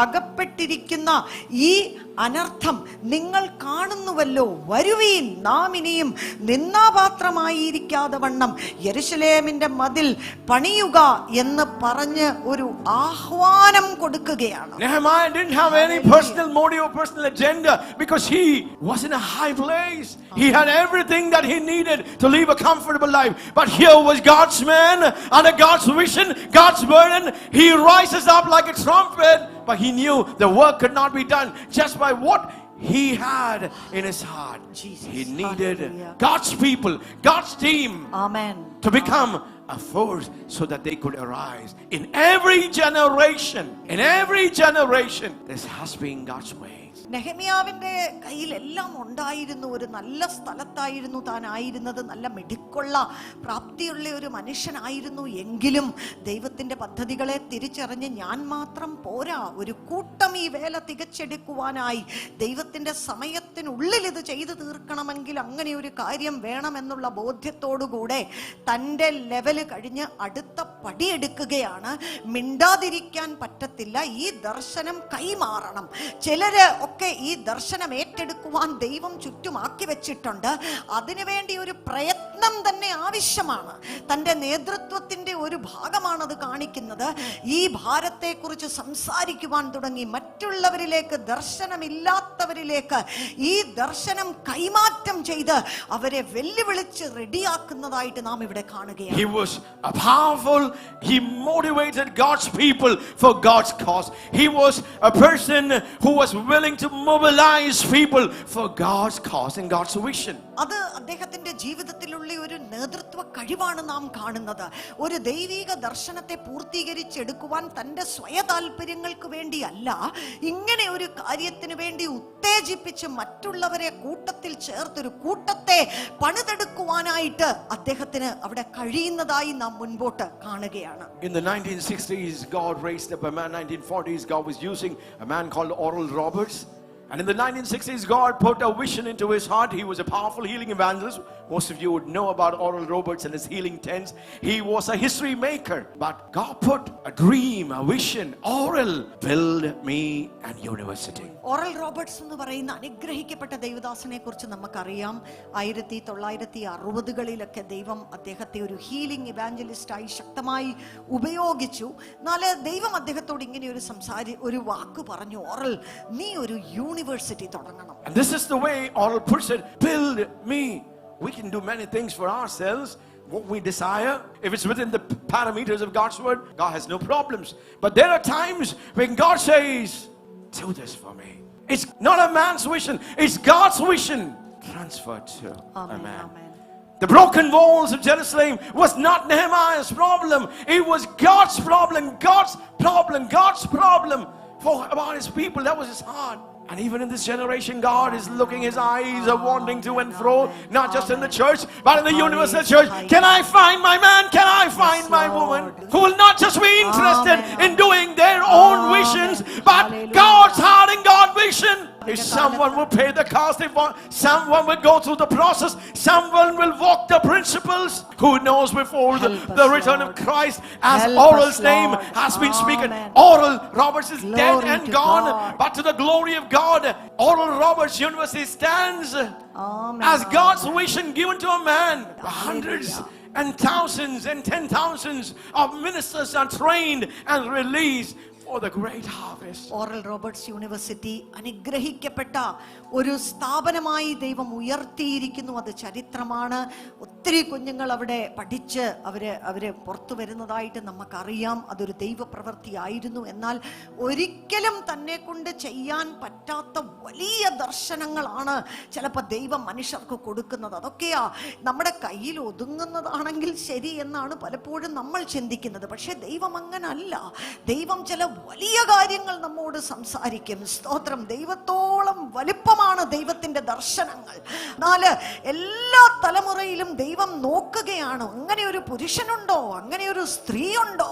അകപ്പെട്ടിരിക്കുന്ന ഈ അനർത്ഥം നിങ്ങൾ കാണുന്നുവല്ലോ, വരുവീൻ, നാം ഇനിയും നിന്നാപാത്രമായിരിക്കാതെ വണ്ണം യെരൂശലേമിന്റെ മതിൽ പണിയുക എന്ന് പറഞ്ഞ് ഒരു ആഹ്വാനം കൊടുക്കുകയാണ്. Nehemiah didn't have any personal motive or personal agenda because he was in a high place. He had everything that he needed to live a comfortable life. But here was God's man under God's vision, God's burden. He rises up like a trumpet, but he knew the work could not be done just by what he had in his heart. Jesus. He needed Hallelujah. God's people, God's team Amen. to become a force so that they could arise. In every generation, this has been God's way. നെഹെമ്യാവിന്റെ കയ്യിൽ എല്ലാം ഉണ്ടായിരുന്നു. ഒരു നല്ല സ്ഥലത്തായിരുന്നു താൻ ആയിരുന്നത്. നല്ല മിടുക്കുള്ള പ്രാപ്തിയുള്ള ഒരു മനുഷ്യനായിരുന്നു. എങ്കിലും ദൈവത്തിന്റെ പദ്ധതികളെ തിരിച്ചറിഞ്ഞ് ഞാൻ മാത്രം പോരാ, ഒരു കൂട്ടം ഈ വേല തികച്ചെടുക്കുവാനായി ദൈവത്തിന്റെ സമയത്തിനുള്ളിൽ ഇത് ചെയ്തു തീർക്കണമെങ്കിൽ അങ്ങനെ ഒരു കാര്യം വേണമെന്നുള്ള ബോധ്യത്തോടുകൂടെ തൻ്റെ ലെവല് കഴിഞ്ഞ് അടുത്ത പടിയെടുക്കുകയാണ്. മിണ്ടാതിരിക്കാൻ പറ്റത്തില്ല. ഈ ദർശനം കൈമാറണം. ചിലര് ഈ ദർശനം ഏറ്റെടുക്കുവാൻ ദൈവം ചുറ്റുമാക്കി വെച്ചിട്ടുണ്ട്. അതിനുവേണ്ടി ഒരു പ്രയത്നം തന്നെ ആവശ്യമാണ്. തൻ്റെ നേതൃത്വത്തിന്റെ ഒരു ഭാഗമാണത് കാണിക്കുന്നത്. ഈ ഭാരത്തെ കുറിച്ച് സംസാരിക്കുവാൻ തുടങ്ങി. മറ്റുള്ളവരിലേക്ക്, ദർശനമില്ലാത്തവരിലേക്ക് ഈ ദർശനം കൈമാറ്റം ചെയ്ത് അവരെ വെല്ലുവിളിച്ച് റെഡിയാക്കുന്നതായിട്ട് നാം ഇവിടെ കാണുകയാണ്. He was a powerful, he motivated God's people for God's cause. He was a person who was willing to mobilize people for God's cause and God's vision. അത് അദ്ദേഹത്തിന്റെ ജീവിതത്തിലുള്ള ഒരു നേതൃത്വ കഴിവാണ് നാം കാണുന്നത്. ഒരു ദൈവിക ദർശനത്തെ പൂർത്തീകരിച്ചെടുക്കുവാൻ തന്റെ സ്വയ താല്പര്യങ്ങൾക്ക് വേണ്ടിയല്ല, ഇങ്ങനെ ഒരു കാര്യത്തിന് വേണ്ടി ഉത്തേജിപ്പിച്ച് മറ്റുള്ളവരെ കൂട്ടത്തിൽ ചേർത്തൊരു കൂട്ടത്തെ പണിതെടുക്കുവാനായിട്ട് അദ്ദേഹത്തിന് അവിടെ കഴിയുന്നതായി നാം മുൻപോട്ട് കാണുകയാണ്. In the 1960s, God raised up a man. 1940s, God was using a man called Oral Roberts. And in the 1960s, God put a vision into his heart. He was a powerful healing evangelist. Most of you would know about Oral Roberts and his healing tents. He was a history maker. But God put a dream, a vision. Oral, build me an university. Oral Roberts എന്ന് പറയുന്ന അനുഗ്രഹിക്കപ്പെട്ട ദൈവദാസനെ കുറിച്ച് നമുക്കറിയാം. 1960-കളിലൊക്കെ ദൈവം അദ്ദേഹത്തെ ഒരു healing ഇവാഞ്ചലിസ്റ്റായി ശക്തമായി ഉപയോഗിച്ചു. എന്നാൽ ദൈവം അദ്ദേഹത്തോട് ഇങ്ങനെ ഒരു വാക്ക് പറഞ്ഞു, ഓറൽ, നീ ഒരു യൂണിവേഴ്സിറ്റി തുടങ്ങണം. And this is the way Oral puts it, build me. We can do many things for ourselves, what we desire. If it's within the parameters of God's word, God has no problems. But there are times when God says, do this for me. It's not a man's vision, it's God's vision transferred to a man. Amen. The broken walls of Jerusalem was not Nehemiah's problem. It was God's problem. God's problem for about his people. That was his heart. And even in this generation, God is looking, his eyes are wandering to and fro, not just in the church, but in the universal church. Can I find my man? Can I find my woman? Who will not just be interested in doing their own visions, but God's heart and God's vision. If someone will pay the cost, if someone will go through the process, someone will walk the principles. Who knows before the return of Christ, as Oral's name has been spoken. Oral Roberts is dead and gone, but to the glory of God, Oral Roberts University stands as God's vision given to a man. Hundreds and thousands and 10,000s of ministers are trained and released for the great harvest. Oral Roberts university അനുഗ്രഹിക്കപ്പെട്ട ഒരു സ്ഥാപനമായി ദൈവം ഉയർത്തിയിരിക്കുന്നു. അത് ചരിത്രമാണ്. ഒത്തിരി കുഞ്ഞുങ്ങൾ അവിടെ പഠിച്ച് അവര് പുറത്തു വരുന്നതായിട്ട് നമുക്കറിയാം. അതൊരു ദൈവപ്രവൃത്തിയായിരുന്നു. എന്നാൽ ഒരിക്കലും തന്നെ കൊണ്ട് ചെയ്യാൻ പറ്റാത്ത വലിയ ദർശനങ്ങളാണ് ചിലപ്പോൾ ദൈവം മനുഷ്യർക്ക് കൊടുക്കുന്നത്. അതൊക്കെയാ നമ്മുടെ കയ്യിൽ ഒതുങ്ങുന്നതാണെങ്കിൽ ശരി എന്നാണ് പലപ്പോഴും നമ്മൾ ചിന്തിക്കുന്നത്. പക്ഷെ ദൈവം അങ്ങനല്ല. ദൈവം ചില വലിയ കാര്യങ്ങൾ നമ്മോട് സംസാരിക്കും. സ്തോത്രം. ദൈവത്തോളം വലിപ്പമാണ് ദൈവത്തിന്റെ ദർശനങ്ങൾ. എന്നാൽ എല്ലാ തലമുറയിലും ദൈവം ദൈവം നോക്കുകയാണ്, അങ്ങനെ ഒരു പുരുഷനുണ്ടോ, അങ്ങനെ ഒരു സ്ത്രീയുണ്ടോ,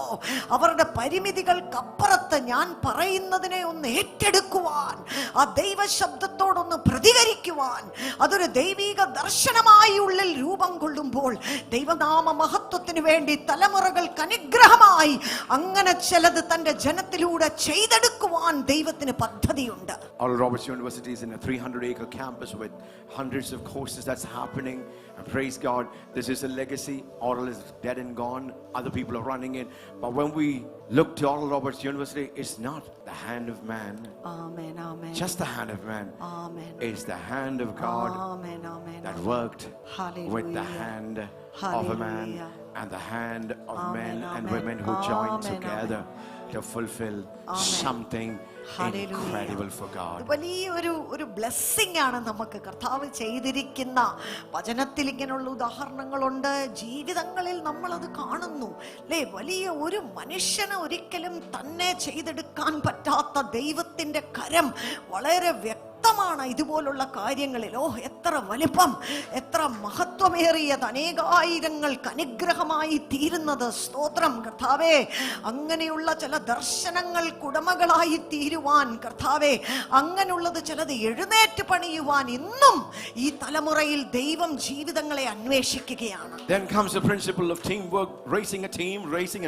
അവരുടെ പരിമിതികൾക്കപ്പുറത്ത് ഞാൻ പറയുന്നതിനെ ഒന്ന് ഏറ്റെടുക്കുവാൻ, ആ ദൈവ ശബ്ദത്തോടൊന്ന് പ്രതികരിക്കുവാൻ, അതൊരു ദൈവിക ദർശനമായി ഉള്ളിൽ രൂപം കൊള്ളുമ്പോൾ ദൈവനാമ മഹത്വത്തിന് വേണ്ടി തലമുറകൾക്ക് അനുഗ്രഹമായി അങ്ങനെ ചിലത് തന്റെ ജനത്തിലൂടെ ചെയ്തെടുക്കുവാൻ ദൈവത്തിന് പദ്ധതിയുണ്ട്. Oral Roberts University is in a 300-acre campus with hundreds of courses that's happening. And praise God, this is a legacy. Oral is dead and gone. Other people are running it. But when we look to Oral Roberts University, it's not the hand of man. Amen, amen. Just the hand of man. Amen. It's the hand of God Amen, amen. that worked with the hand of a man and the hand of men and women who joined together to fulfill something incredible for God. വലിയൊരു blessing ആണ് നമുക്ക് കർത്താവ് ചെയ്തിരിക്കുന്ന. വചനത്തിൽ ഇങ്ങനെയുള്ള ഉദാഹരണങ്ങളുണ്ട്, ജീവിതങ്ങളിൽ നമ്മൾ അത് കാണുന്നു അല്ലേ. വലിയ ഒരു മനുഷ്യന് ഒരിക്കലും തന്നെ ചെയ്തെടുക്കാൻ പറ്റാത്ത ദൈവത്തിന്റെ കരം വളരെ വ്യക്തമാണ് ഇതുപോലുള്ള കാര്യങ്ങളിൽ. എത്ര വലിപ്പം, എത്ര മഹത്വമേറിയത്, അനേകായിരങ്ങൾക്ക് അനുഗ്രഹമായി തീരുന്നത്. സ്തോത്രം കർത്താവേ. അങ്ങനെയുള്ള ചില ദർശനങ്ങൾക്ക് ഉടമകളായി തീരുവാൻ കർത്താവേ, അങ്ങനെയുള്ളത് ചിലത് എഴുന്നേറ്റ് പണിയുവാൻ ഇന്നും ഈ തലമുറയിൽ ദൈവം ജീവിതങ്ങളെ അന്വേഷിക്കുകയാണ്. Then comes the principle of teamwork, raising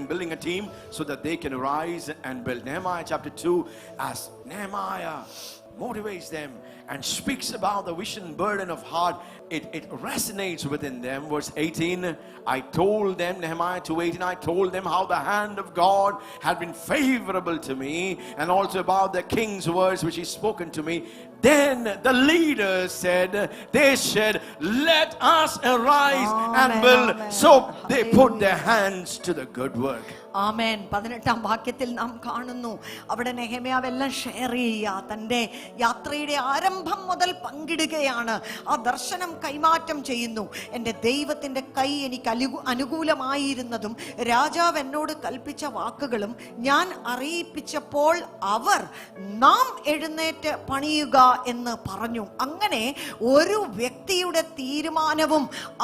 and building a team so that they can rise and build. Nehemiah chapter 2, as Nehemiah motivates them and speaks about the vision burden of heart, it resonates within them. Verse 18, I told them, Nehemiah 2:18, I told them how the hand of God had been favorable to me, and also about the king's words which he spoken to me. Then the leaders said, let us arise and build. So they put their hands to the good work. ആമേൻ. 18-ാം വാക്യത്തിൽ നാം കാണുന്നു, അവിടെ നെഹെമ്യാവെല്ലാം share ചെയ്യുക, തൻ്റെ യാത്രയുടെ ആരംഭം മുതൽ പങ്കിടുകയാണ്. ആ ദർശനം കൈമാറ്റം ചെയ്യുന്നു. എൻ്റെ ദൈവത്തിൻ്റെ കൈ എനിക്ക് അനുകൂലമായിരുന്നതും രാജാവ് എന്നോട് കൽപ്പിച്ച വാക്കുകളും ഞാൻ അറിയിപ്പിച്ചപ്പോൾ അവർ നാം എഴുന്നേറ്റ് പണിയുക എന്ന് പറഞ്ഞു. അങ്ങനെ ഒരു വ്യക്തിയുടെ തീരുമാനവും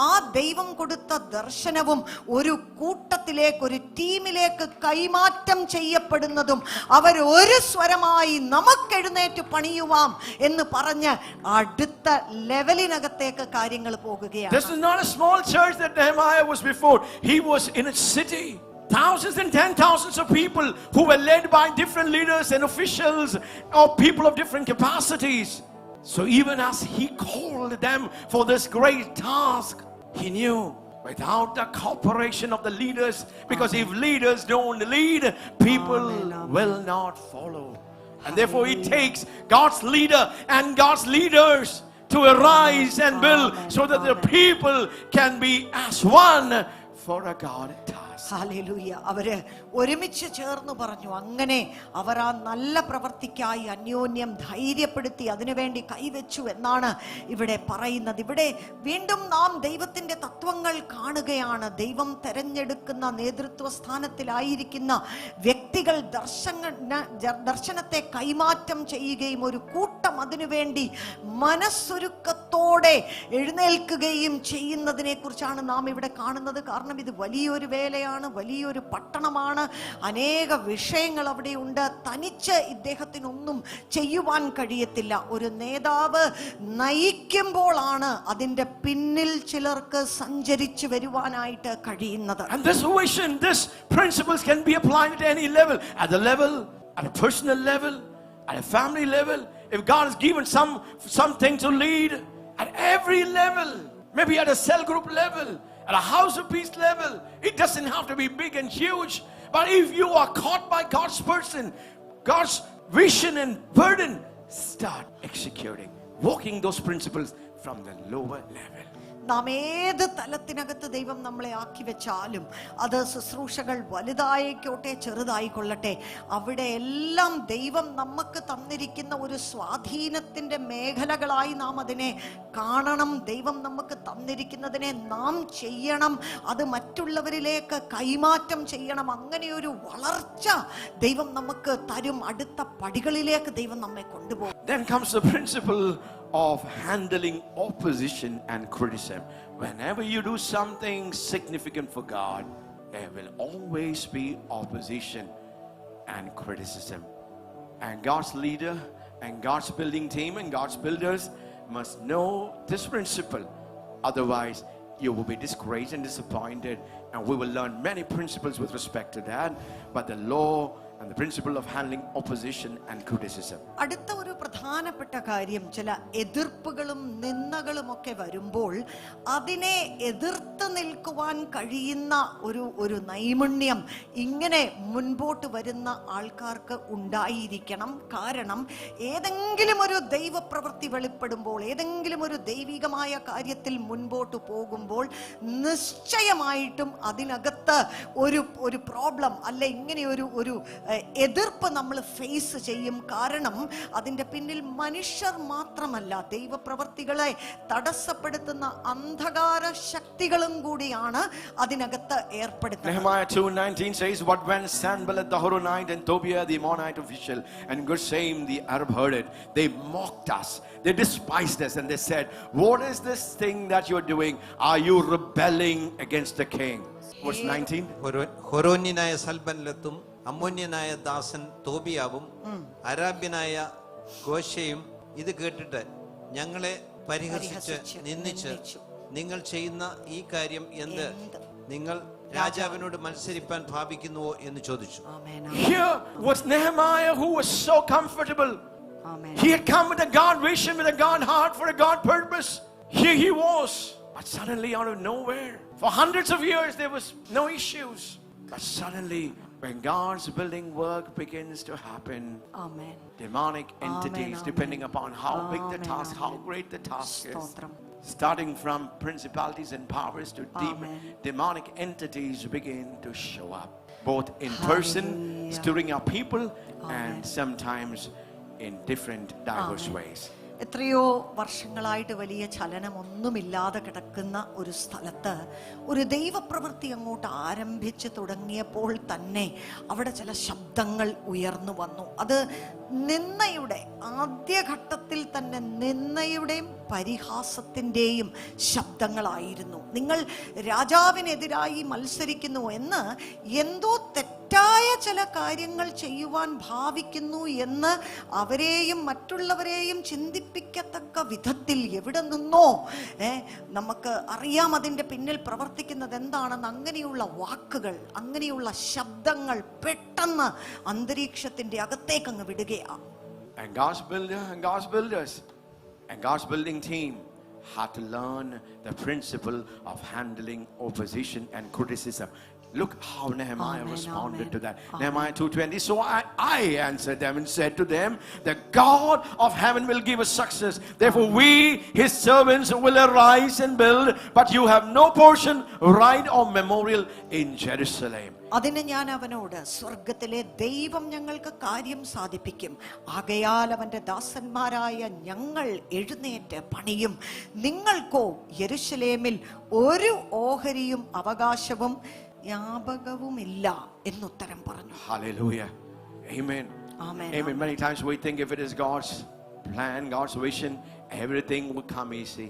ആ ദൈവം കൊടുത്ത ദർശനവും ഒരു കൂട്ടത്തിലേക്ക്, ഒരു ടീമിലേക്ക് കൈമാറ്റം ചെയ്യപ്പെടുന്നതും അവർ ഒരു സ്വരമായി നമുക്ക് എഴുന്നേറ്റ് പണിയുവാം എന്ന് പറഞ്ഞ് അടുത്ത ലെവലിനകത്തേക്ക് കാര്യങ്ങൾ പോകുകയാണ്. This is not a small church that Nehemiah was before. He was in a city. Thousands and 10,000s of people who were led by different leaders and officials or people of different capacities. So even as he called them for this great task, he knew without the cooperation of the leaders, because if leaders don't lead, people will not follow. And therefore it takes God's leader and God's leaders to arise and build so that the people can be as one for a God task. Hallelujah. അവര് ഒരുമിച്ച് ചേർന്ന് പറഞ്ഞു. അങ്ങനെ അവർ ആ നല്ല പ്രവൃത്തിക്കായി അന്യോന്യം ധൈര്യപ്പെടുത്തി അതിനുവേണ്ടി കൈവച്ചു എന്നാണ് ഇവിടെ പറയുന്നത്. ഇവിടെ വീണ്ടും നാം ദൈവത്തിന്റെ തത്വങ്ങൾ കാണുകയാണ്. ദൈവം തെരഞ്ഞെടുക്കുന്ന നേതൃത്വ സ്ഥാനത്തിലായിരിക്കുന്ന വ്യക്തികൾ ദർശനത്തെ കൈമാറ്റം ചെയ്യുകയും ഒരു കൂട്ടം അതിനുവേണ്ടി മനസ്സൊരുക്കത്തോടെ എഴുന്നേൽക്കുകയും ചെയ്യുന്നതിനെ കുറിച്ചാണ് നാം ഇവിടെ കാണുന്നത്. കാരണം ഇത് വലിയൊരു വേലയാണ്, വലിയൊരു പട്ടണമാണ്, അനേക വിഷയങ്ങൾ അവിടെയുണ്ട്. തനിച്ച് ഇദ്ദേഹത്തിനൊന്നും ചെയ്യുവാൻ കഴിയത്തില്ല. ഒരു നേതാവ് നയിക്കുമ്പോഴാണ് അതിന്റെ പിന്നിൽ ചിലർക്ക് സഞ്ചരിച്ചു വരുവാനായിട്ട് കഴിയുന്നത്. And this vision, this principles can be applied at any level, at a personal level, at a family level. If God has given something to lead at every level, maybe at a cell group level, at a house of peace level, it doesn't have to be big and huge. But if you are caught by God's person, God's vision and burden, start executing, walking those principles from the lower level. നാം ഏത് തലത്തിനകത്ത് ദൈവം നമ്മളെ ആക്കി വെച്ചാലും, അത് ശുശ്രൂഷകൾ വലുതായിക്കോട്ടെ ചെറുതായിക്കൊള്ളട്ടെ, അവിടെ എല്ലാം ദൈവം നമുക്ക് തന്നിരിക്കുന്ന ഒരു സ്വാധീനത്തിന്റെ മേഖലകളായി നാം അതിനെ കാണണം. ദൈവം നമുക്ക് തന്നിരിക്കുന്നതിനെ നാം ചെയ്യണം, അത് മറ്റുള്ളവരിലേക്ക് കൈമാറ്റം ചെയ്യണം. അങ്ങനെയൊരു വളർച്ച ദൈവം നമുക്ക് തരും. അടുത്ത പടികളിലേക്ക് ദൈവം നമ്മെ കൊണ്ടുപോകും. Then comes the principle of handling opposition and criticism. Whenever you do something significant for God, there will always be opposition and criticism. And God's leader and God's building team and God's builders must know this principle. Otherwise, you will be disgraced and disappointed. And we will learn many principles with respect to that. But the law and the principle of handling opposition and criticism. അടുത്ത ഒരു പ്രധാനപ്പെട്ട കാര്യം, ചില എതിർപ്പുകളും നിന്ദകളും ഒക്കെ വരുമ്പോൾ അതിനെ എതിർത്ത് നിൽക്കുവാൻ കഴിയുന്ന ഒരു നൈപുണ്യം ഇങ്ങനെ മുൻപോട്ട് വരുന്ന ആൾക്കാർക്ക് ഉണ്ടായിരിക്കണം. കാരണം ഏതെങ്കിലും ഒരു ദൈവപ്രവൃത്തി വെളിപ്പെടുമ്പോൾ, ഏതെങ്കിലും ഒരു ദൈവികമായ കാര്യത്തിൽ മുൻപോട്ട് പോകുമ്പോൾ നിശ്ചയമായിട്ടും അതിനകത്ത് ഒരു പ്രോബ്ലം അല്ലെ ഇങ്ങനെ ഒരു എതിർപ്പ് നമ്മൾ ഫേസ് ചെയ്യും. കാരണം അതിൻ്റെ പിന്നിൽ മനുഷ്യർ മാത്രമല്ല, ദൈവപ്രവർത്തികളെ തടസ്സപ്പെടുത്തുന്ന അന്ധകാര ശക്തികളും കൂടിയാണ് അതിനകത്ത് ഏർപ്പെടുത്തുന്നത്. Nehemiah 2:19 says, "What when Sanballat the Horonite and Tobiah the Ammonite official and Geshem the Arab heard it, they mocked us, they despised us, and they said, what is this thing that you're doing? Are you rebelling against the king?" Verse 19. ഹൊരോന്യനായ സൽബല്ലത്തും അമ്മോന്യനായ ദാസൻ തോബിയാവും അരാബ്യനായ ഗോശയും ഇത് കേട്ടിട്ട് ഞങ്ങളെ പരിഹസിച്ച് നിന്ദിച്ച്, നിങ്ങൾ ചെയ്യുന്ന ഈ കാര്യം എന്ത്? നിങ്ങൾ രാജാവിനോട് മത്സരിപ്പാൻ ഭാവിക്കുന്നുവോ എന്ന് ചോദിച്ചു. Here was Nehemiah, who was so comfortable. He had come with a God vision, with a God heart, for a God purpose. Here he was, but suddenly out of nowhere, for hundreds of years there was no issues, but suddenly when God's building work begins to happen, Amen. demonic entities, Amen. depending upon how big the Amen. task, how great the task is, സ്തോത്രം. starting from principalities and powers to demonic entities begin to show up, both in person, Hallelujah. stirring up people, Amen. and sometimes in different diverse Amen. ways. എത്രയോ വർഷങ്ങളായിട്ട് വലിയ ചലനമൊന്നുമില്ലാതെ കിടക്കുന്ന ഒരു സ്ഥലത്ത് ഒരു ദൈവപ്രവൃത്തി അങ്ങോട്ട് ആരംഭിച്ച് തുടങ്ങിയപ്പോൾ തന്നെ അവിടെ ചില ശബ്ദങ്ങൾ ഉയർന്നു വന്നു. അത് നിന്ദയുടെ, ആദ്യഘട്ടത്തിൽ തന്നെ നിന്ദയുടെയും പരിഹാസത്തിൻ്റെയും ശബ്ദങ്ങളായിരുന്നു. നിങ്ങൾ രാജാവിനെതിരായി മത്സരിക്കുന്നു എന്ന്, എന്തോ തെറ്റായ ചില കാര്യങ്ങൾ ചെയ്യുവാൻ ഭാവിക്കുന്നു എന്ന് അവരെയും മറ്റുള്ളവരെയും ചിന്തിപ്പിക്കത്തക്ക വിധത്തിൽ എവിടെ നിന്നോ നമുക്ക് അറിയാം അതിൻ്റെ പിന്നിൽ പ്രവർത്തിക്കുന്നത് എന്താണെന്ന്. അങ്ങനെയുള്ള വാക്കുകൾ, അങ്ങനെയുള്ള ശബ്ദങ്ങൾ പെട്ടെന്ന് അന്തരീക്ഷത്തിൻ്റെ അകത്തേക്ക് അങ്ങ് വിടുകയാണ്. And God's builder and God's builders and God's building team had to learn the principle of handling opposition and criticism. Look how Nehemiah Amen, responded amen. to that. Amen. Nehemiah 2:20. So I answered them and said to them, the God of heaven will give us success. Therefore we, his servants, will arise and build, but you have no portion, right, or memorial in Jerusalem. അതിന് ഞാൻ അവനോട്, സ്വർഗത്തിലെ ദൈവം ഞങ്ങൾക്ക് കാര്യം സാധിപ്പിക്കും, ആകയാൽ അവന്റെ ദാസന്മാരായ ഞങ്ങൾ എഴുന്നേറ്റ് പണിയും, നിങ്ങൾക്കോ യെരൂശലേമിൽ ഒരു ഓഹരിയും അവകാശവും ജ്ഞാപകവുമില്ല എന്നുത്തരം പറഞ്ഞു. Hallelujah. Amen. Amen. Amen. Many times we think if it is God's plan, God's vision, everything will come easy.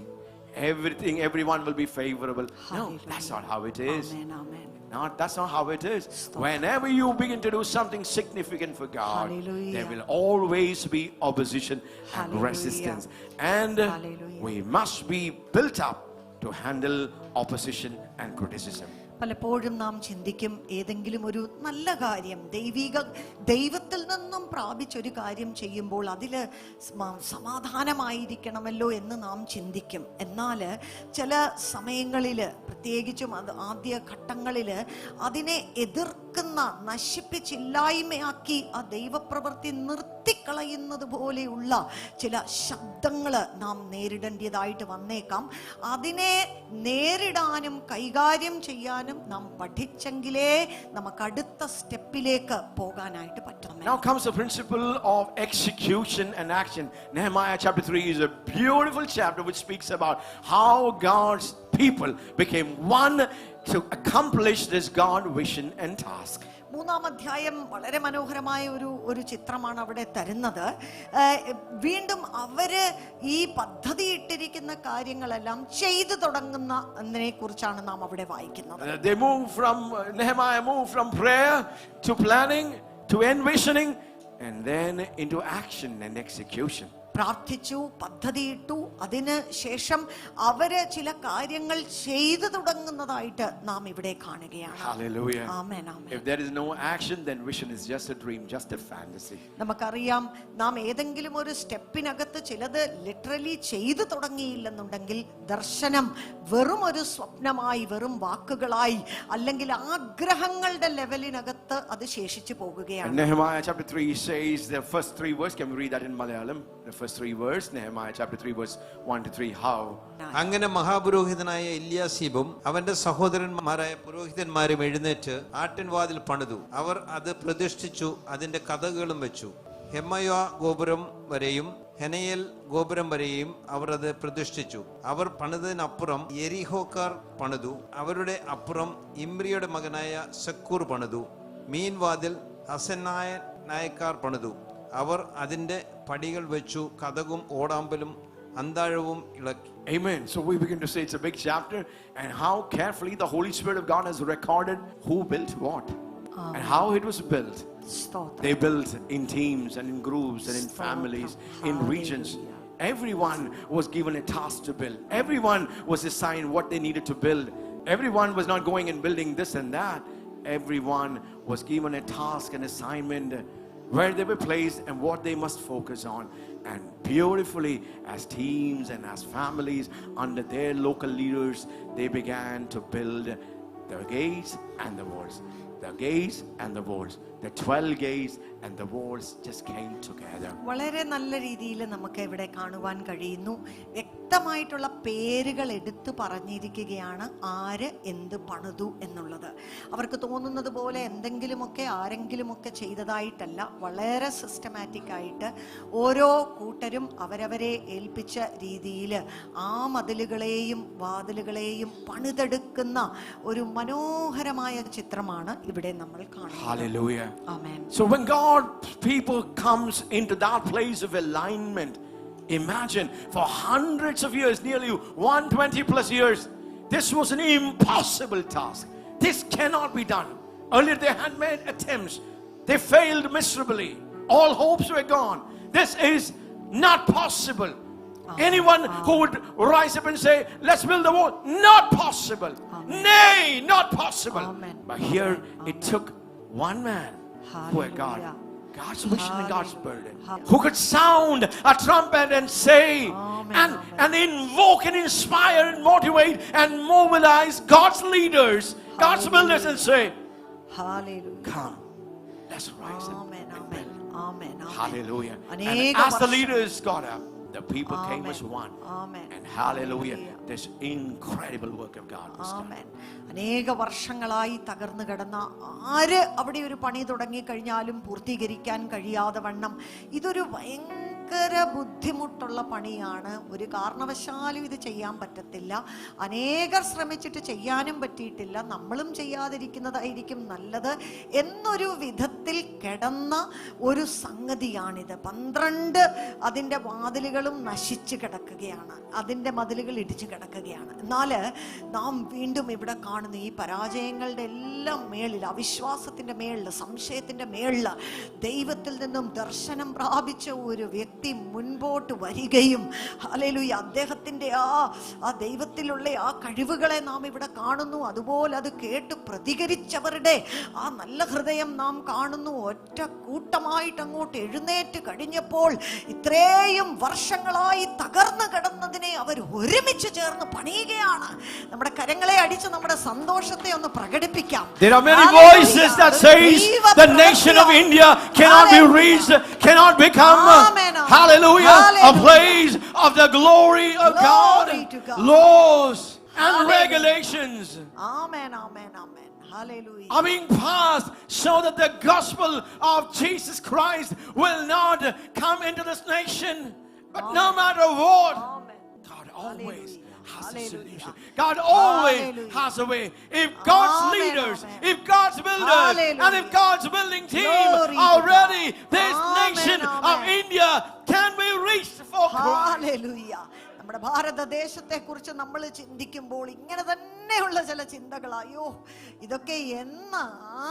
Everyone will be favorable. Hallelujah. No, that's not how it is. Amen, amen. No, that's not how it is. Whenever you begin to do something significant for God, Hallelujah. there will always be opposition and Hallelujah. resistance. And Hallelujah. we must be built up to handle opposition and criticism. പലപ്പോഴും നാം ചിന്തിക്കും, ഏതെങ്കിലും ഒരു നല്ല കാര്യം ദൈവത്തിൽ നിന്നും പ്രാപിച്ചൊരു കാര്യം ചെയ്യുമ്പോൾ അതിൽ സമാധാനമായിരിക്കണമല്ലോ എന്ന് നാം ചിന്തിക്കും. എന്നാൽ ചില സമയങ്ങളിൽ, പ്രത്യേകിച്ചും അത് ആദ്യ ഘട്ടങ്ങളിൽ, അതിനെ എതിർക്കുന്ന, നശിപ്പിച്ചില്ലായ്മയാക്കി ആ ദൈവപ്രവൃത്തി നിർത്തിക്കളയുന്നത് പോലെയുള്ള ചില ശബ്ദങ്ങൾ നാം നേരിടേണ്ടതായിട്ട് വന്നേക്കാം. അതിനെ നേരിടാനും കൈകാര്യം ചെയ്യാനും നാം പഠിച്ചെങ്കിലേ നമുക്ക് അടുത്ത സ്റ്റെപ്പിലേക്ക് പോകാനായിട്ട് പറ്റും. Now comes the principle of execution and action. Nehemiah chapter 3 is a beautiful chapter which speaks about how God's people became one to accomplish this God vision and task. മൂന്നാം അധ്യായം വളരെ മനോഹരമായ ഒരു ചിത്രമാണ് അവിടെ തരുന്നത്. വീണ്ടും അവര് ഈ പദ്ധതി ഇട്ടിരിക്കുന്ന കാര്യങ്ങളെല്ലാം ചെയ്തു തുടങ്ങുന്നതിനെ കുറിച്ചാണ് നാം അവിടെ വായിക്കുന്നത്. They moved from Nehemiah moved from prayer to planning to envisioning and then into action and execution. പ്രാർത്ഥിച്ചു, പദ്ധതിയിട്ടു, അതിന് ശേഷം അവര് ചില കാര്യങ്ങൾ ചെയ്തു തുടങ്ങുന്നതായിട്ട് നാം ഇവിടെ കാണുകയാണ്. Hallelujah. Amen, amen. If there is no action, then vision is just a dream, just a fantasy. നമുക്കറിയാം, നാം ഏതെങ്കിലും ഒരു സ്റ്റെപ്പിനകത്ത് ചിലത് ലിറ്ററലി ചെയ്തു തുടങ്ങിയില്ലെന്നുണ്ടെങ്കിൽ ദർശനം വെറും ഒരു സ്വപ്നമായി, വെറും വാക്കുകളായി, അല്ലെങ്കിൽ ആഗ്രഹങ്ങളുടെ ലെവലിനകത്ത് അത് ശേഷിച്ചു പോകുകയാണ്. Nehemiah chapter 3 says the first 3 verses. Can we read that in Malayalam? The first 3 verses, Nehemiah chapter 3 verse 1 to 3. How? അങ്ങനെ മഹാപുരോഹിതനായ എല്യാസീബും അവന്റെ സഹോദരന്മാരായ പുരോഹിതന്മാരും എഴുന്നേറ്റ് ആട്ടിൻവാതിൽ പണിതു. അവർ അത് പ്രതിഷ്ഠിച്ചു, അതിന്റെ കഥകളും വെച്ചു. ഹെമയ ഗോപുരം വരെയും ഹെനയേൽ ഗോപുരം വരെയും അവർ അത് പ്രതിഷ്ഠിച്ചു. അവർ പണിതതിനപ്പുറം യെരിഹോക്കാർ പണിതു. അവരുടെ അപ്പുറം ഇമ്രിയുടെ മകനായ സക്കൂർ പണിതു. മീൻ വാതിൽ ഹസനായ നായക്കാർ പണിതു. അവർ അതിന്റെ പടികൾ വെച്ചു, കതകും ഓടാമ്പലും അന്താഴവും ഇളക്കി. Amen. So we begin to say it's a big chapter, and how carefully the Holy Spirit of God has recorded who built what and how it was built. They built in teams and in groups and in families, in regions. Everyone was given a task to build. Everyone was assigned what they needed to build. Everyone was not going and building this and that. Everyone was given a task, an assignment, where they were placed and what they must focus on. And beautifully, as teams and as families under their local leaders, they began to build the gates and the walls. The gates and the walls. The 12 gates and the walls just came together. വളരെ നല്ല രീതിയിൽ നമുക്ക് ഇവിടെ കാണുവാൻ കഴിയുന്നു. വ്യക്തമായിട്ടുള്ള പേരുകൾ എടുത്തു പറഞ്ഞിരിക്കുകയാണ് ആര് എന്ത് പണിതു എന്നുള്ളത്. അവർക്ക് തോന്നുന്നത് പോലെ എന്തെങ്കിലുമൊക്കെ ആരെങ്കിലുമൊക്കെ ചെയ്തതായിട്ടല്ല, വളരെ സിസ്റ്റമാറ്റിക് ആയിട്ട് ഓരോ കൂട്ടരും അവരവരെ ഏൽപ്പിച്ച രീതിയിൽ ആ മതിലുകളെയും വാതിലുകളെയും പണിതെടുക്കുന്ന ഒരു മനോഹരമായ ചിത്രമാണ് ഇവിടെ നമ്മൾ കാണുന്നത്. Hallelujah. Amen. So when God's people comes into that place of alignment, imagine for hundreds of years, nearly 120 plus years, this was an impossible task. This cannot be done. Earlier they had made attempts. They failed miserably. All hopes were gone. This is not possible. Anyone who would rise up and say, let's build the wall, not possible. Nay, not possible. Amen. But here it took one man who had God's vision and God's burden, who could sound a trumpet and say and invoke and inspire and motivate and mobilize God's leaders, God's builders, and say, Hallelujah. come, let's rise up. Amen, amen, amen, amen. Hallelujah. And അനേക as the leaders got up, the people came as one. Amen. And hallelujah, this incredible work of God was done. ആമേൻ. അനേക വർഷങ്ങളായി തകർന്നു കിടന്ന ആര് അവിടെ ഒരു പണി തുടങ്ങി കഴിഞ്ഞാലും പൂർത്തീകരിക്കാൻ കഴിയാതെ വണ്ണം ഇതൊരു ഭയങ്കര ബുദ്ധിമുട്ടുള്ള പണിയാണ്. ഒരു കാരണവശാലും ഇത് ചെയ്യാൻ പറ്റത്തില്ല. അനേകർ ശ്രമിച്ചിട്ട് ചെയ്യാനും പറ്റിയിട്ടില്ല. നമ്മളും ചെയ്യാതിരിക്കുന്നതായിരിക്കും നല്ലത് എന്നൊരു വിധത്തിൽ കിടന്ന ഒരു സംഗതിയാണിത്. 12 അതിൻ്റെ വാതിലുകളും നശിച്ചു കിടക്കുകയാണ്, അതിൻ്റെ മതിലുകൾ ഇടിച്ചു കിടക്കുകയാണ്. എന്നാൽ നാം വീണ്ടും ഇവിടെ കാണുന്ന ഈ പരാജയങ്ങളുടെ എല്ലാം മേളിൽ, അവിശ്വാസത്തിൻ്റെ മേളിൽ, സംശയത്തിൻ്റെ മേളിൽ ദൈവത്തിൽ നിന്നും ദർശനം പ്രാപിച്ച ഒരു വ്യക്തി മുൻപോട്ട് വരികയും ഹല്ലേലൂയ അദ്ദേഹത്തിൻ്റെ ആ ദൈവത്തിലുള്ള ആ കഴിവുകളെ നാം ഇവിടെ കാണുന്നു. അതുപോലെ അത് കേട്ട് പ്രതികരിച്ചവരുടെ ആ നല്ല ഹൃദയം നാം കാണുന്നു. ഒറ്റ കൂട്ടമായിട്ട് അങ്ങോട്ട് എഴുന്നേറ്റ് കഴിഞ്ഞപ്പോൾ ഇത്രയും വർഷങ്ങളായി തകർന്നു കിടന്നതിനെ അവർ ഒരുമിച്ച് ചേർന്ന് പണിയുകയാണ്. നമ്മുടെ കരങ്ങളെ അടിച്ച് നമ്മുടെ സന്തോഷത്തെ ഒന്ന് പ്രകടിപ്പിക്കാം. There are many voices that says the nation of India cannot be reached, cannot become, hallelujah, a place of the glory of God. Laws and regulations, Amen, amen, amen. Hallelujah. are being passed so that the gospel of Jesus Christ will not come into this nation. But no matter what, Amen. God always has a solution. Hallelujah. God always Hallelujah. has a way. If God's Amen, leaders, amen. if God's builders, and if Hallelujah. God's building team Glory are to ready, God. this Amen, nation of amen. India can be reached for Christ. Hallelujah. നമ്മുടെ ഭാരതദേശത്തെ കുറിച്ച് നമ്മൾ ചിന്തിക്കുമ്പോൾ ഇങ്ങനെ തന്നെയുള്ള ചില ചിന്തകൾ, അയ്യോ ഇതൊക്കെ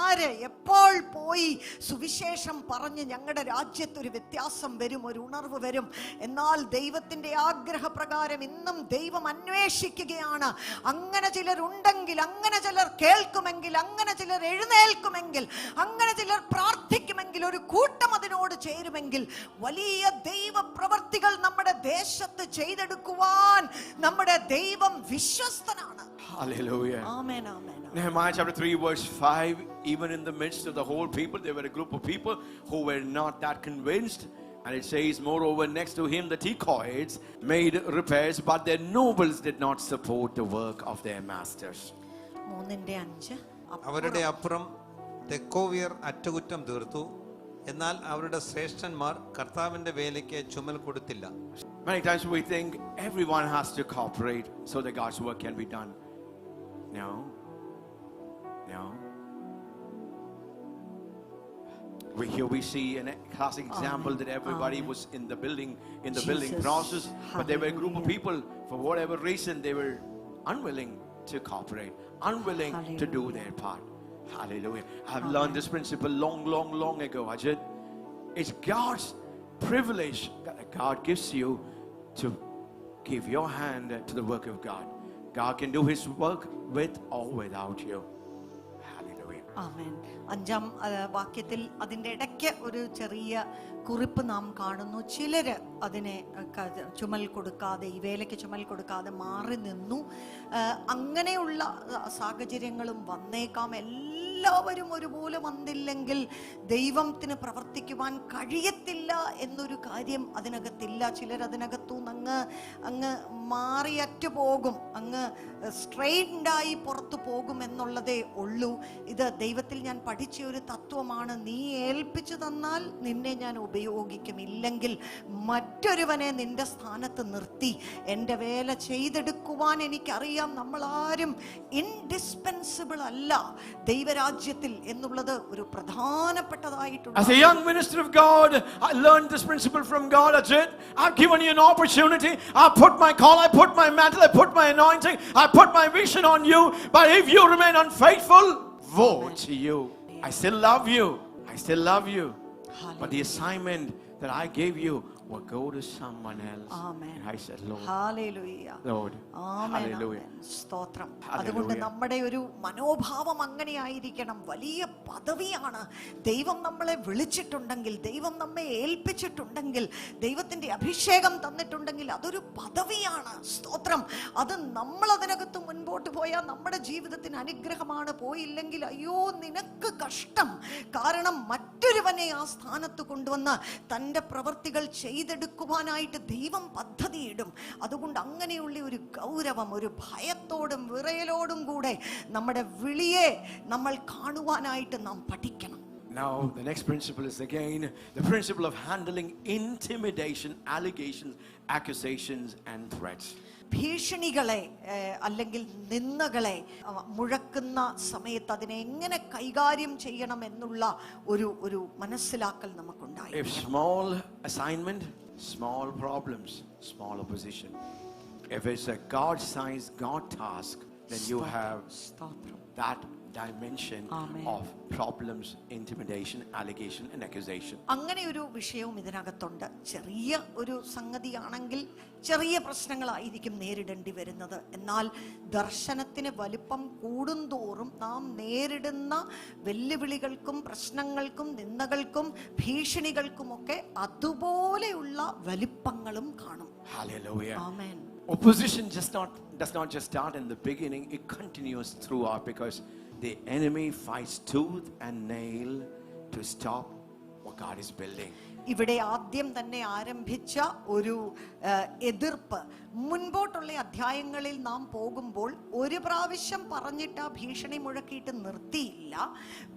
ആര് എപ്പോൾ പോയി സുവിശേഷം പറഞ്ഞ് ഞങ്ങളുടെ രാജ്യത്തൊരു വ്യത്യാസം വരും, ഒരു ഉണർവ് വരും. എന്നാൽ ദൈവത്തിന്റെ ആഗ്രഹപ്രകാരം ഇന്നും ദൈവം അന്വേഷിക്കുകയാണ്. അങ്ങനെ ചിലരുണ്ടെങ്കിൽ, അങ്ങനെ ചിലർ കേൾക്കുമെങ്കിൽ, അങ്ങനെ ചിലർ എഴുന്നേൽക്കുമെങ്കിൽ, അങ്ങനെ ചിലർ പ്രാർത്ഥിക്കുമെങ്കിൽ, ഒരു കൂട്ടം അതിനോട് ചേരുമെങ്കിൽ വലിയ ദൈവ പ്രവർത്തികൾ നമ്മുടെ ദേശത്ത് ചെയ്തെടുക്കുവാൻ നമ്മുടെ ദൈവം വിശ്വസ്തനാണ്. Hallelujah. Amen, amen. Nehemiah chapter 3 verse 5, even in the midst of the whole people, there were a group of people who were not that convinced. And it says, moreover, next to him the Tekoites made repairs, but their nobles did not support the work of their masters. 3:5 അവരുടെ അപ്പുറം തെക്കോവിയർ അറ്റകുറ്റം തീർത്തു, എന്നാൽ അവരുടെ ശ്രേഷ്ഠന്മാർ കർത്താവിന്റെ വേലയ്ക്ക് ചുമൽ കൊടുത്തില്ല. Many times we think everyone has to cooperate so that God's work can be done. No. Here we see a classic example that everybody was in the building building Jesus. process, but there were a group of Hallelujah. people, for whatever reason, they were unwilling to cooperate, unwilling to do their part. Hallelujah. I've learned this principle long ago, Ajit. It's God's privilege that God gives you to give your hand to the work of God. God can do His work with or without you. Hallelujah. ആമേൻ. 5-ാം വാക്യത്തിൽ അതിൻ്റെ ഇടയ്ക്ക് ഒരു ചെറിയ കുറിപ്പ് നാം കാണുന്നു. ചിലര് അതിനെ ചുമൽ കൊടുക്കാതെ, ഈ വേലയ്ക്ക് ചുമൽ കൊടുക്കാതെ മാറി നിന്നു. അങ്ങനെയുള്ള സാഹചര്യങ്ങളും വന്നേക്കാം. എല്ലാവരും ഒരുപോലെ വന്നില്ലെങ്കിൽ ദൈവത്തിന് പ്രവർത്തിക്കുവാൻ കഴിയത്തില്ല എന്നൊരു കാര്യം അതിനകത്തില്ല. ചിലരതിനകത്തു നിന്ന് അങ്ങ് മാറിയറ്റു പോകും, അങ്ങ് സ്ട്രെയിൻഡായി പുറത്തു പോകും എന്നുള്ളതേ ഉള്ളൂ. ഇത് ദൈവത്തിൽ ഞാൻ പഠിച്ച ഒരു തത്വമാണ്. നീ ഏൽപ്പിച്ചു തന്നാൽ നിന്നെ ഞാൻ ഉപയോഗിക്കും, ഇല്ലെങ്കിൽ മറ്റൊരുവനെ നിന്റെ സ്ഥാനത്ത് നിർത്തി എൻ്റെ വേല ചെയ്തെടുക്കുവാൻ എനിക്കറിയാം. നമ്മളാരും ഇൻഡിസ്പെൻസിബിൾ അല്ല ദൈവരാജ്യത്തിൽ എന്നുള്ളത് ഒരു പ്രധാനപ്പെട്ടതായിട്ടുണ്ട്. As a young minister of God, I learned this principle from God. Ajit, I've given you an opportunity. I put my call, I put my mantle, I put my anointing, I put my vision on you. But if you remain unfaithful, woe to you. I still love you. I still love you. But the assignment that I gave you will go to someone else. Amen. And I said, Lord, hallelujah. Lord, amen, hallelujah. ആമേൻ. സ്തോത്രം. Hallelujah. അതുകൊണ്ട് നമ്മുടെ ഒരു മനോഭാവം അങ്ങനെയായിരിക്കണം. വലിയ പദവിയാണ്. ദൈവം നമ്മളെ വിളിച്ചിട്ടുണ്ടെങ്കിൽ, ദൈവം നമ്മെ ഏൽപ്പിച്ചിട്ടുണ്ടെങ്കിൽ, ദൈവത്തിന്റെ അഭിഷേകം തന്നിട്ടുണ്ടെങ്കിൽ അതൊരു പദവിയാണ്. സ്തോത്രം. അത് നമ്മൾ അതിനകത്ത് മുൻപോട്ട് പോയാൽ നമ്മുടെ ജീവിതത്തിന് അനുഗ്രഹമാണ്. പോയില്ലെങ്കിൽ അയ്യോ നിനക്ക് കഷ്ടം. കാരണം മറ്റൊരുവനെ ആ സ്ഥാനത്ത് കൊണ്ടുവന്ന് തൻ്റെ പ്രവർത്തികൾ ചെയ്തെടുക്കുവാനായിട്ട് ദൈവം പദ്ധതിയിടും. അതുകൊണ്ട് അങ്ങനെയുള്ള ഒരു ഗൗരവം, ഒരു ഭയത്തോടും വിറയലോടും കൂടെ നമ്മുടെ വിളിയെ നമ്മൾ കാണുവാനായിട്ട് നാം പഠിക്കണം. Now, the next principle is again the principle of handling intimidation, allegations, accusations, and threats. ഭീഷണികളെ അല്ലെങ്കിൽ നിന്ദകളെ മുഴക്കുന്ന സമയത്ത് അതിനെ എങ്ങനെ കൈകാര്യം ചെയ്യണം എന്നുള്ള ഒരു മനസ്സിലാക്കൽ നമുക്കുണ്ടായി. If small assignment, small problems, small opposition. If it's a God-sized God task, then you have that dimension Amen. of problems, intimidation, allegation, and accusation. അങ്ങനെ ഒരു വിഷയവും ഇതിനകത്തുണ്ട്. ചെറിയ ഒരു സംഗതിയാണെങ്കിൽ ചെറിയ പ്രശ്നങ്ങളായിരിക്കും നേരിടേണ്ടി വരുന്നത്. എന്നാൽ ദർശനത്തിന് വലിപ്പം കൂടുന്തോറും നാം നേരിടുന്ന വെല്ലുവിളികൾക്കും പ്രശ്നങ്ങൾക്കും നിന്ദകൾക്കും ഭീഷണികൾക്കുമൊക്കെ അതുപോലെയുള്ള വലിപ്പങ്ങളും കാണും. Hallelujah. Amen. Opposition does not just start in the beginning, it continues throughout, because the enemy fights tooth and nail to stop what God is building. ഇവിടെ ആദ്യം തന്നെ ആരംഭിച്ച ഒരു എതിർപ്പ് മുൻപോട്ടുള്ള അധ്യായങ്ങളിൽ നാം പോകുമ്പോൾ ഒരു പ്രാവശ്യം പറഞ്ഞിട്ട് ആ ഭീഷണി മുഴക്കിയിട്ട് നിർത്തിയില്ല.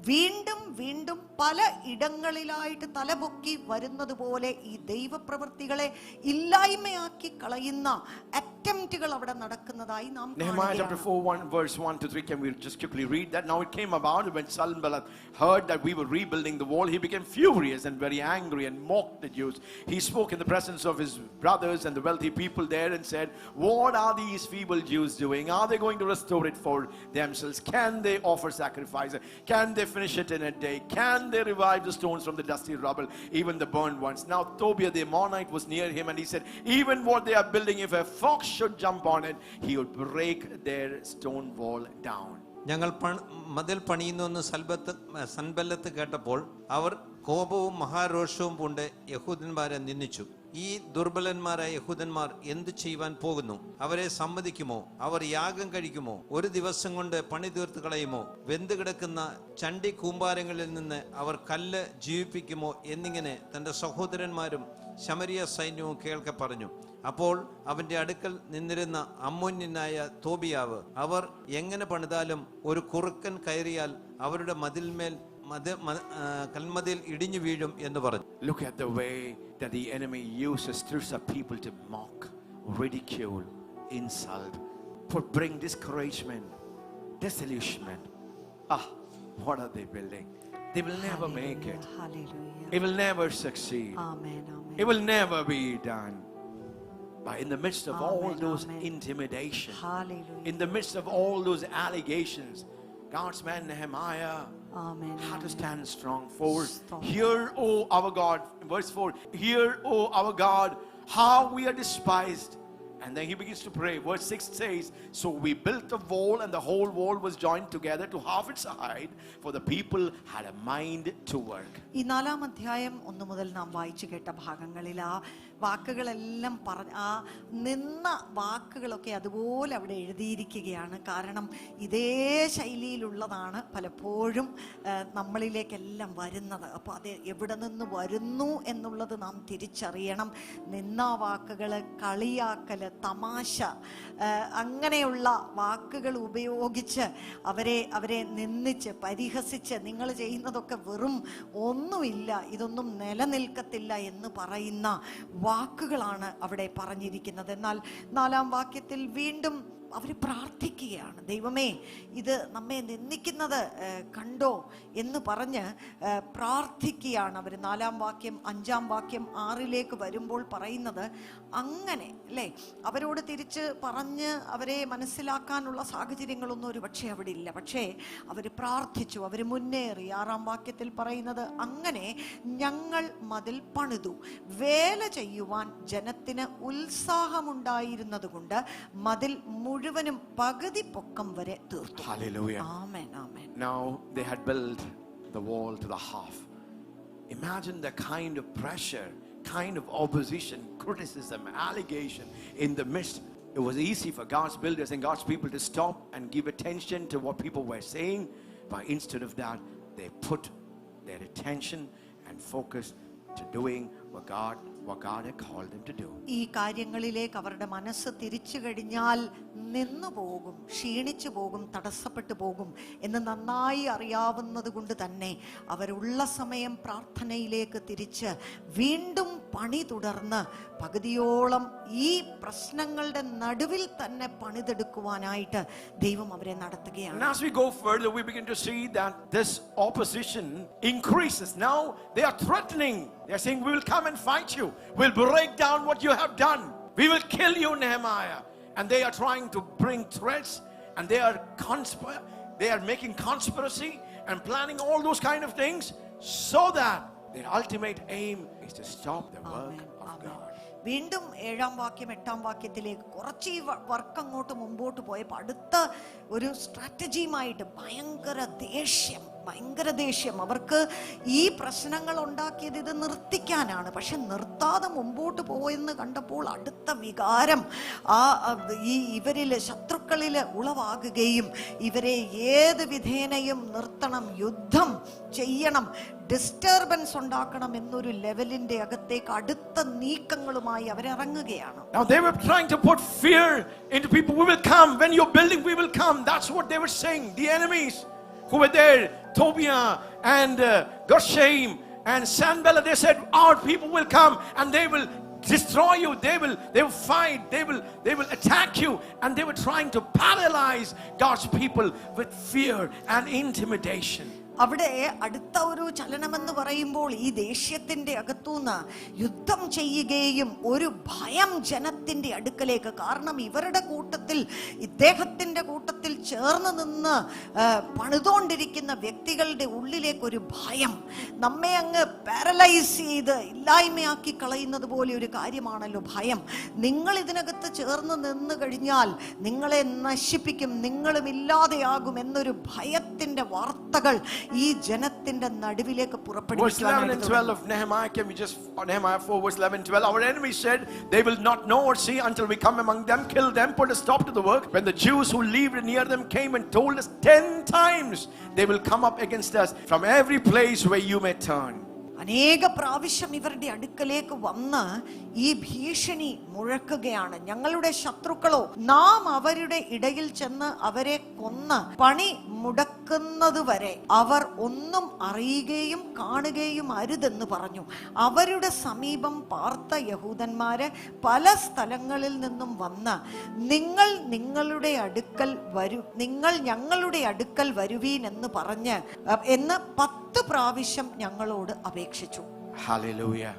വീണ്ടും വീണ്ടും പല ഇടങ്ങളിലായിട്ട് തലപൊക്കി വരുന്നത് പോലെ ഈ ദൈവപ്രവൃത്തികളെ ഇല്ലായ്മയാക്കി കളയുന്ന അറ്റംപ്റ്റുകൾ അവിടെ നടക്കുന്നതായി നാം Nehemiah chapter 4, 1, verse 1 to 3. Can we just quickly read that? Now it came about when Sanballat heard that we were rebuilding the wall, he became furious and very angry and mocked the Jews. He spoke in the presence of his brothers and the wealthy people there and said, "What are these feeble Jews doing? Are they going to restore it for themselves? Can they offer sacrifice? Can they finish it in a day? Can they revive the stones from the dusty rubble, even the burned ones?" Now Tobiah the Ammonite was near him, and he said, "Even what they are building, if a fox should jump on it, he would break their stone wall down." ഞങ്ങൾ മതിൽ പണിയുന്നുവെന്ന് സൻബല്ലത്ത് കേട്ടപ്പോൾ അവർ കോപവും മഹാരോഷവും പൂണ്ട് യഹൂദന്മാരെ നിന്ദിച്ചു. ഈ ദുർബലന്മാരായ യഹൂദന്മാർ എന്തു ചെയ്യുവാൻ പോകുന്നു? അവരെ സമ്മതിക്കുമോ? അവർ യാഗം കഴിക്കുമോ? ഒരു ദിവസം കൊണ്ട് പണി തീർത്ത് കളയുമോ? വെന്തുകിടക്കുന്ന ചണ്ടി കൂമ്പാരങ്ങളിൽ നിന്ന് അവർ കല്ല് ജീവിപ്പിക്കുമോ? എന്നിങ്ങനെ തന്റെ സഹോദരന്മാരും ശമരിയ സൈന്യവും കേൾക്കെ പറഞ്ഞു. അപ്പോൾ അവന്റെ അടുക്കൽ നിന്നിരുന്ന അമ്മോന്യനായ തോബിയാവ്, അവർ എങ്ങനെ പണിതാലും ഒരു കുറുക്കൻ കയറിയാൽ അവരുടെ മതിൽമേൽ കൽമതിൽ ഇടിഞ്ഞു വീഴും എന്ന് പറഞ്ഞു. Look at the way that the enemy uses, stirs up people to mock, ridicule, insult, bring discouragement, disillusionment. What are they building? They will never make it. Hallelujah. It will never succeed. Amen. Amen. It will never be done. But in the midst of all Amen, those amen. intimidation, Hallelujah. in the midst of all those allegations, God's man Nehemiah Amen. had to stand strong. For Strong. hear, O our God, verse 4, hear, O our God, how we are despised. And then he begins to pray. Verse 6 says, so we built a wall, and the whole wall was joined together to half its height, for the people had a mind to work. ഈ 4-ാം അധ്യായം 1 മുതൽ നാം വായിച്ചു കേട്ട ഭാഗങ്ങളിൽ ആ വാക്കുകളെല്ലാം ആ നിന്ന വാക്കുകളൊക്കെ അതുപോലെ അവിടെ എഴുതിയിരിക്കുകയാണ്. കാരണം ഇതേ ശൈലിയിലുള്ളതാണ് പലപ്പോഴും നമ്മളിലേക്കെല്ലാം വരുന്നത്. അപ്പോൾ അത് എവിടെ നിന്ന് വരുന്നു എന്നുള്ളത് നാം തിരിച്ചറിയണം. നിന്ന വാക്കുകൾ, കളിയാക്കൽ, തമാശ, അങ്ങനെയുള്ള വാക്കുകൾ ഉപയോഗിച്ച് അവരെ നിന്ദിച്ച് പരിഹസിച്ച് നിങ്ങൾ ചെയ്യുന്നതൊക്കെ വെറും ഒന്നുമില്ല, ഇതൊന്നും നിലനിൽക്കത്തില്ല എന്ന് പറയുന്ന വാക്കുകളാണ് അവിടെ പറഞ്ഞിരിക്കുന്നത്. എന്നാൽ 4-ാം വാക്യത്തിൽ വീണ്ടും അവർ പ്രാർത്ഥിക്കുകയാണ്. ദൈവമേ, ഇത് നമ്മെ നിന്ദിക്കുന്നത് കണ്ടോ എന്ന് പറഞ്ഞ് പ്രാർത്ഥിക്കുകയാണ് അവർ. 4-ാം വാക്യം 5-ാം വാക്യം 6-ലേക്ക് വരുമ്പോൾ പറയുന്നത് അങ്ങനെ അല്ലേ, അവരോട് തിരിച്ച് പറഞ്ഞ് അവരെ മനസ്സിലാക്കാനുള്ള സാഹചര്യങ്ങളൊന്നും ഒരു പക്ഷേ അവിടെ ഇല്ല. പക്ഷേ അവർ പ്രാർത്ഥിച്ചു, അവർ മുന്നേറി. 6-ാം വാക്യത്തിൽ പറയുന്നത്, അങ്ങനെ ഞങ്ങൾ മതിൽ പണിതു, വേല ചെയ്യുവാൻ ജനത്തിന് ഉത്സാഹമുണ്ടായിരുന്നത് കൊണ്ട് മതിൽ മുഴുവനും പകുതി പൊക്കം വരെ തീർത്തു. Hallelujah. Amen, amen. Now they had built the wall to the half. Imagine the kind of pressure, kind of opposition, criticism, allegation in the midst. It was easy for God's builders and God's people to stop and give attention to what people were saying, but instead of that, they put their attention and focus to doing what God had called them to do. ഈ കാര്യങ്ങളിലേക്ക് അവരുടെ മനസ്സ് തിരിച്ചു കഴിഞ്ഞാൽ നിന്നു പോകും, ക്ഷീണിച്ചു പോകും, തടസ്സപ്പെട്ടു പോകും എന്ന് നന്നായി അറിയാവുന്നത് കൊണ്ട് തന്നെ അവരുള്ള സമയം പ്രാർത്ഥനയിലേക്ക് തിരിച്ച് വീണ്ടും പണി തുടർന്ന് പകുതിയോളം ഈ പ്രശ്നങ്ങളുടെ നടുവിൽ തന്നെ പണിതെടുക്കുവാനായിട്ട് ദൈവം അവരെ നടത്തുകയാണ്. And as we go further, we begin to see that this opposition increases. Now they are threatening. They are saying, we will come and fight you. We'll break down what you have done. We will kill you, Nehemiah. And they are trying to bring threats, and they are making conspiracy and planning all those kind of things, so that their ultimate aim is to stop the work of God. വീണ്ടും 7-ാം വാക്യം 8-ാം വാക്യത്തിലേക്ക് കുറച്ച് ഈ work അങ്ങോട്ട് മുമ്പോട്ട് പോയപ്പോൾ അടുത്ത ഒരു സ്ട്രാറ്റജിയുമായിട്ട് ഭയങ്കര ദേഷ്യം അവർക്ക് ഈ പ്രശ്നങ്ങൾ ഉണ്ടാക്കിയത് ഇത് നിർത്തിക്കാനാണ്. പക്ഷെ നിർത്താതെ മുമ്പോട്ട് പോയെന്ന് കണ്ടപ്പോൾ അടുത്ത വികാരം ഇവരിൽ ശത്രുക്കളിൽ ഉളവാകുകയും ഇവരെ ഏത് വിധേനയും നിർത്തണം, യുദ്ധം ചെയ്യണം, ഡിസ്റ്റർബൻസ് ഉണ്ടാക്കണം എന്നൊരു ലെവലിന്റെ അകത്തേക്ക് അടുത്ത നീക്കങ്ങളുമായി അവരിറങ്ങുകയാണ്. Now they were trying to put fear into people. We will come. When you're building, we will come. That's what they were saying. The enemies who were there, Tobiah and Geshem and Sanballat, they said, our people will come and they will destroy you, they will fight, they will attack you, and they were trying to paralyze God's people with fear and intimidation. അവിടെ അടുത്ത ഒരു ചലനമെന്ന് പറയുമ്പോൾ ഈ ദേഷ്യത്തിന്റെ അകത്തുനിന്ന് യുദ്ധം ചെയ്യുകയും ഒരു ഭയം ജനത്തിന്റെ അടുക്കലേക്ക്, കാരണം ഇവരുടെ കൂട്ടത്തിൽ ഇദ്ദേഹത്തിന്റെ കൂട്ടത്തിൽ ചേർന്ന് നിന്ന് പണിതുകൊണ്ടിരിക്കുന്ന വ്യക്തികളുടെ ഉള്ളിലേക്ക് ഒരു ഭയം, നമ്മെ അങ്ങ് പാരലൈസ് ചെയ്ത് ഇല്ലായ്മയാക്കി കളയുന്നത് പോലെ ഒരു കാര്യമാണല്ലോ ഭയം. നിങ്ങൾ ഇതിനകത്ത് ചേർന്ന് നിന്ന് കഴിഞ്ഞാൽ നിങ്ങളെ നശിപ്പിക്കും, നിങ്ങളും ഇല്ലാതെയാകും എന്നൊരു ഭയത്തിന്റെ വാർത്തകൾ ഈ ജനത്തിന്റെ നടുവിലേക്ക് Verse 11 and 12 of Nehemiah, can we just, Nehemiah 4 verse 11 and 12, our enemy said, they will not know or see until we come among them, kill them, put a stop to the work. When the Jews who lived near them came and told us 10 times, they will come up against us from every place where you may turn. അനേക പ്രാവശ്യം ഇവരുടെ അടുക്കലേക്ക് വന്ന് ഈ ഭീഷണി മുഴക്കുകയാണ്. ഞങ്ങളുടെ ശത്രുക്കളോ നാം അവരുടെ ഇടയിൽ ചെന്ന് അവരെ കൊന്ന് പണി മുടക്കുന്നതുവരെ അവർ ഒന്നും അറിയുകയും കാണുകയും അരുതെന്ന് പറഞ്ഞു. അവരുടെ സമീപം പാർത്ത യഹൂദന്മാര് പല സ്ഥലങ്ങളിൽ നിന്നും വന്ന് നിങ്ങൾ ഞങ്ങളുടെ അടുക്കൽ വരുവീൻ എന്ന് പറഞ്ഞ് 10 പ്രാവശ്യം ഞങ്ങളോട് അപേക്ഷിച്ചു. Hallelujah.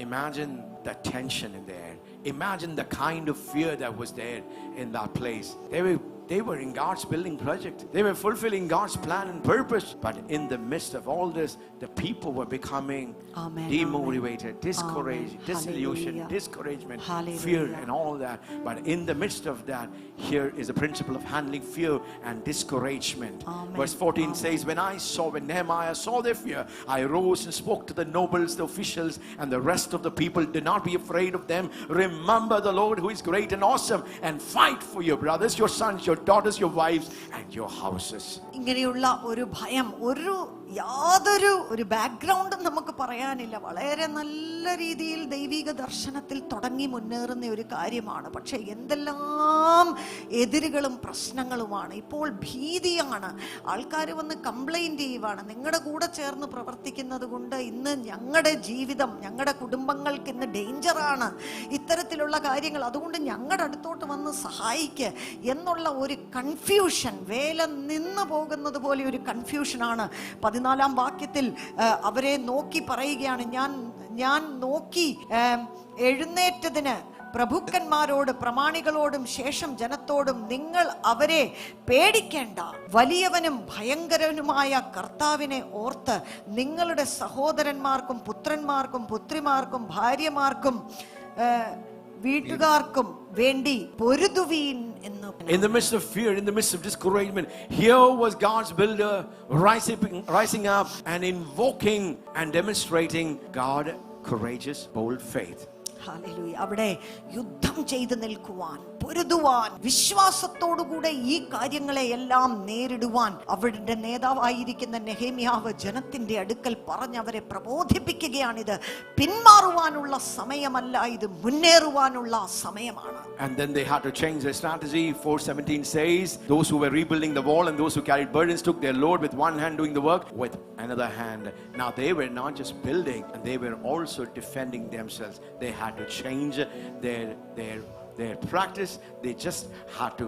Imagine the tension in there. Imagine the kind of fear that was there in that place. They were in God's building project. They were fulfilling God's plan and purpose. But in the midst of all this, the people were becoming demotivated, discouraged, disillusioned, discouragement, fear and all that. But in the midst of that, here is the principle of handling fear and discouragement. Verse 14 says, when Nehemiah saw their fear, I rose and spoke to the nobles, the officials, and the rest of the people. Do not be afraid of them. Remember the Lord who is great and awesome, and fight for your brothers, your sons, your daughters, your wives, and your houses. ഇങ്ങനെയുള്ള ഒരു ഭയം, യാതൊരു ബാക്ക്ഗ്രൗണ്ടും നമുക്ക് പറയാനില്ല. വളരെ നല്ല രീതിയിൽ ദൈവിക ദർശനത്തിൽ തുടങ്ങി മുന്നേറുന്ന ഒരു കാര്യമാണ്. പക്ഷെ എന്തെല്ലാം എതിരുകളും പ്രശ്നങ്ങളുമാണ്. ഇപ്പോൾ ഭീതിയാണ്. ആൾക്കാർ വന്ന് കംപ്ലൈന്റ് ചെയ്യുവാണ്, നിങ്ങളുടെ കൂടെ ചേർന്ന് പ്രവർത്തിക്കുന്നത് കൊണ്ട് ഇന്ന് ഞങ്ങളുടെ ജീവിതം, ഞങ്ങളുടെ കുടുംബങ്ങൾക്ക് ഇന്ന് ഡേഞ്ചറാണ്, ഇത്തരത്തിലുള്ള കാര്യങ്ങൾ, അതുകൊണ്ട് ഞങ്ങളുടെ അടുത്തോട്ട് വന്ന് സഹായിക്കുക എന്നുള്ള ഒരു കൺഫ്യൂഷൻ, വേല നിന്ന് പോകുന്നത് പോലെ ഒരു കൺഫ്യൂഷനാണ്. 14-ാം വാക്യത്തിൽ അവരെ നോക്കി പറയുകയാണ്, ഞാൻ നോക്കി എഴുന്നേറ്റതിന് പ്രഭുക്കന്മാരോട് പ്രമാണികളോടും ശേഷം ജനത്തോടും, നിങ്ങൾ അവരെ പേടിക്കേണ്ട, വലിയവനും ഭയങ്കരനുമായ കർത്താവിനെ ഓർത്ത് നിങ്ങളുടെ സഹോദരന്മാർക്കും പുത്രന്മാർക്കും പുത്രിമാർക്കും ഭാര്യമാർക്കും വീട്ടുകാർക്കും വേണ്ടി പൊരുതുവീൻ എന്ന്. In the midst of fear, in the midst of discouragement, here was God's builder rising up and invoking and demonstrating God courageous, bold faith. Hallelujah. അവിടെ യുദ്ധം ചെയ്ത് നിൽക്കുവാൻ, പൊരുതുവാൻ, വിശ്വാസത്തോടുകൂടെ ഈ കാര്യങ്ങളെ എല്ലാം നേരിടുവാൻ അവരുടെ നേതാവായിരിക്കുന്ന നെഹെമ്യാവ് ജനത്തിന്റെ അടുക്കൽ പറഞ്ഞവരെ പ്രബോധിപ്പിക്കുകയാണിത്. പിന്മാറുവാനുള്ള സമയമല്ല, ഇത് മുന്നേറുവാനുള്ള സമയമാണ്. And then they had to change their strategy. 4:17 says, those who were rebuilding the wall and those who carried burdens took their load with one hand doing the work, with another hand. Now they were not just building, and they were also defending themselves. They had to change their practice. They just had to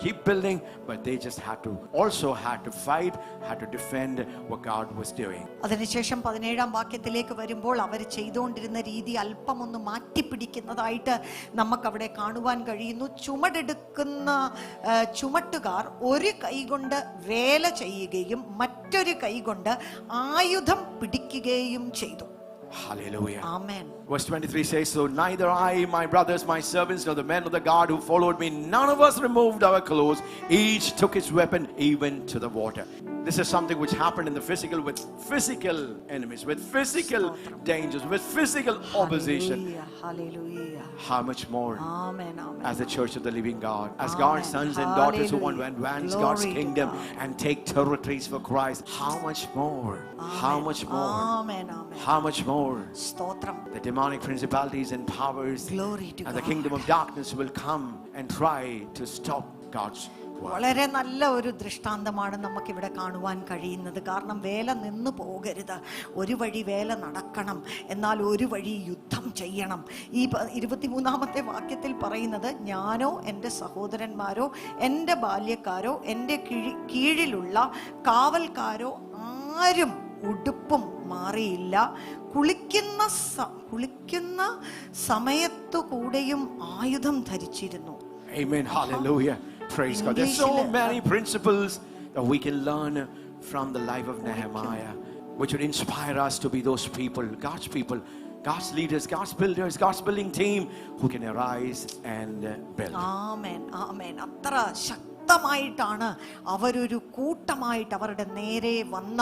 keep building, but they just had to fight, had to defend what God was doing. അതിനുശേഷം 17-ാം വാക്യത്തിലേക്ക് വരുമ്പോൾ അവർ ചെയ്തുകൊണ്ടിരുന്ന രീതി അല്പം ഒന്ന് മാറ്റിപ്പിടിക്കുന്നതായിട്ട് നമുക്കവിടെ കാണുവാൻ കഴിയുന്നു. ചുമടെടുക്കുന്ന ചുമട്ടുകാർ ഒരു കൈകൊണ്ട് വേല ചെയ്യുകയും മറ്റൊരു കൈകൊണ്ട് ആയുധം പിടിക്കുകയും ചെയ്തു. Hallelujah. Amen. Verse 23 says, so neither I, my brothers, my servants, nor the men of the guard who followed me, none of us removed our clothes. Each took his weapon even to the water. This is something which happened in the physical, with physical enemies, with physical dangers, with physical opposition. Hallelujah. How much more Amen. as the church of the living God, as God's sons and daughters who want to advance God's kingdom and take territories for Christ, how much more? How much more? Amen. How much more? സ്തോത്രം. The demonic principalities and powers Glory to and the God. kingdom of darkness will come and try to stop God's word. വളരെ നല്ല ഒരു ദൃഷ്ടാന്തമാണ് നമുക്കിവിടെ കാണുവാൻ കഴിയുന്നത്. കാരണം വേല നിന്ന് പോകരുത്, ഒരു വഴി വേല നടക്കണം, എന്നാൽ ഒരു വഴി യുദ്ധം ചെയ്യണം. ഈ 23-ാമത്തെ വാക്യത്തിൽ പറയുന്നത്, ഞാനോ എൻ്റെ സഹോദരന്മാരോ എൻ്റെ ബാല്യക്കാരോ എൻ്റെ കീഴിലുള്ള കാവൽക്കാരോ ആരും ഉടുപ്പും മാറിയില്ല, കുളിക്കുന്ന സമയത്തു കൂടെയും ആയുധം ധരിച്ചിരുന്നു. Amen. Hallelujah. Praise God. There's so many principles that we can learn from the life of Nehemiah, which would inspire us to be those people, God's leaders, God's builders, God's building team who can arise and build. ആമേൻ, ആമേൻ. അത്ര ശക്തമായിട്ടാണ് അവരൊരു കൂട്ടമായിട്ട് അവരുടെ നേരെ വന്ന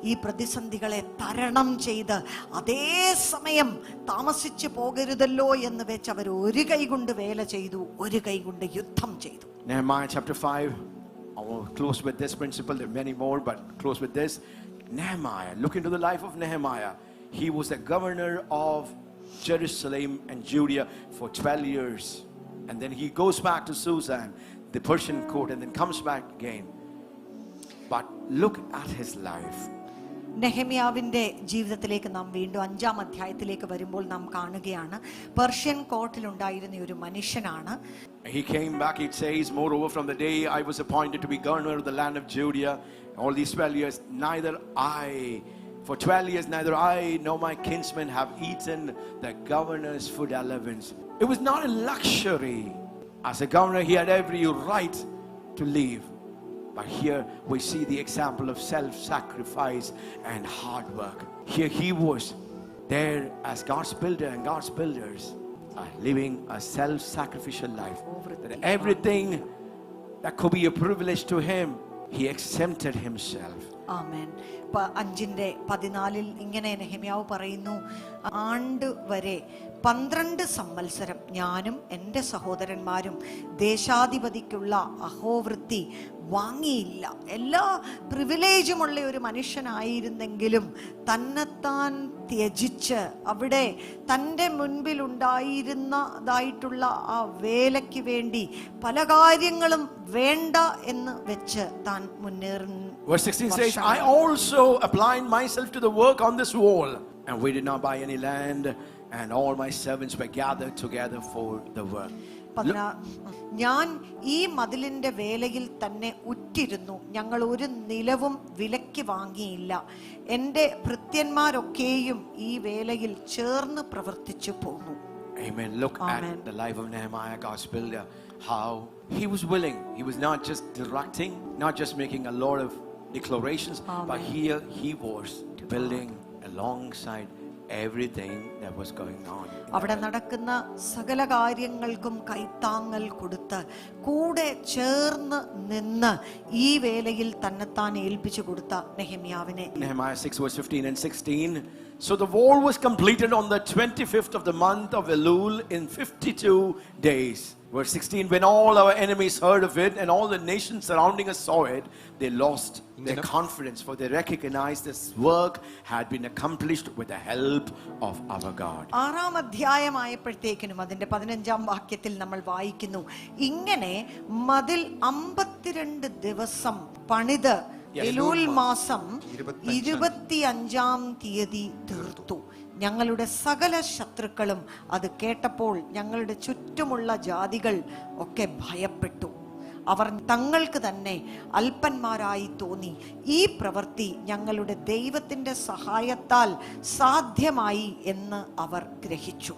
ഈ പ്രതിസന്ധികളെ തരണം ചെയ്ത്, അതേസമയം താമസിച്ചു പോകരുതല്ലോ എന്ന് വെച്ച് അവർ ഒരു കൈ കൊണ്ട് വേല ചെയ്തു, ഒരു കൈ കൊണ്ട് യുദ്ധം ചെയ്തു. Nehemiah chapter 5. I will close with this principle. There are many more, but close with this. Nehemiah, look into the life of Nehemiah. He was the governor of Jerusalem and Judea for 12 years. And then he goes back to Susan, the Persian court, and then comes back again. But look at his life. നെഹമ്യാവിൻ്റെ ജീവിതത്തിലേക്ക് നാം വീണ്ടും 5-ാം അധ്യായത്തിലേക്ക് വരുമ്പോൾ നാം കാണുകയാണ്, Persian കോർട്ടിലുണ്ടായിരുന്ന ഒരു മനുഷ്യനാണ്. He came back, it says, moreover, from the day I was appointed to be governor of the land of Judea, all these 12 years, for 12 years, neither I nor my kinsmen have eaten the governor's food allowance. It was not a luxury. As a governor, he had every right to leave. But here we see the example of self-sacrifice and hard work. Here he was there as God's builder, and God's builders are living a self-sacrificial life. That everything that could be a privilege to him, he exempted himself. ആമേൻ. 5:14 ഇങ്ങനെ നെഹമ്യാവ് പറയുന്നു, ആണ്ട് വരെ 12 സംവത്സരം ഞാനും എൻ്റെ സഹോദരന്മാരും ദേശാധിപതിക്കുള്ള അഹോവൃത്തി വാങ്ങിയില്ല. എല്ലാ പ്രിവിലേജുമുള്ള ഒരു മനുഷ്യനായിരുന്നെങ്കിലും തന്നെത്താൻ ത്യജിച്ച് അവിടെ തൻ്റെ മുൻപിലുണ്ടായിരുന്നതായിട്ടുള്ള ആ വേലയ്ക്ക് വേണ്ടി പല കാര്യങ്ങളും വേണ്ട എന്ന് വെച്ച് താൻ മുന്നേറുന്നു. Verse 16 says, I also applied myself to the work on this wall, and we did not buy any land, and all my servants were gathered together for the work. ഞാൻ ഈ മതിലിന്റെ വേലയിൽ തന്നെ ഉറ്റിരുന്നു, ഞങ്ങൾ ഒരു നിലവും വിലയ്ക്ക് വാങ്ങിയില്ല, എൻ്റെ ഭൃത്യന്മാരൊക്കെയും ഈ വേലയിൽ ചേർന്ന് പ്രവർത്തിച്ചു പോന്നു. Amen. Look at the life of Nehemiah, God's builder, how he was willing. He was not just directing, not just making a lot of declarations, but here he was building alongside everything that was going on. അവിടെ നടക്കുന്ന സകല കാര്യങ്ങൾക്കും കൈത്താങ്ങൽ കൊടുത്ത് കൂടെ ചേർന്ന് നിന്ന് ഈ വേലയിൽ തന്നെത്താൻ ഏൽപ്പിച്ചു കൊടുത്ത നെഹമ്യാവിനെ. Nehemiah 6 verse 15 and 16. So the wall was completed on the 25th of the month of Elul in 52 days. Verse 16, when all our enemies heard of it and all the nations surrounding us saw it, they lost their confidence, for they recognized this work had been accomplished with the help of our God. 6-ാം അധ്യായമായപ്പോഴത്തേക്കിനും അതിന്റെ 15-ാം വാക്യത്തിൽ നമ്മൾ വായിക്കുന്നു, ഇങ്ങനെ മതിൽ 52 ദിവസം പണിത് എലൂൽ മാസം 25-ാം തീയതി തീർത്തു. ഞങ്ങളുടെ സകല ശത്രുക്കളും അത് കേട്ടപ്പോൾ ഞങ്ങളുടെ ചുറ്റുമുള്ള ജാതികൾ ഒക്കെ ഭയപ്പെട്ടു. അവർ തങ്ങൾക്ക് തന്നെ അല്പന്മാരായി തോന്നി. ഈ പ്രവൃത്തി ഞങ്ങളുടെ ദൈവത്തിന്റെ സഹായത്താൽ സാധ്യമായി എന്ന് അവർ ഗ്രഹിച്ചു.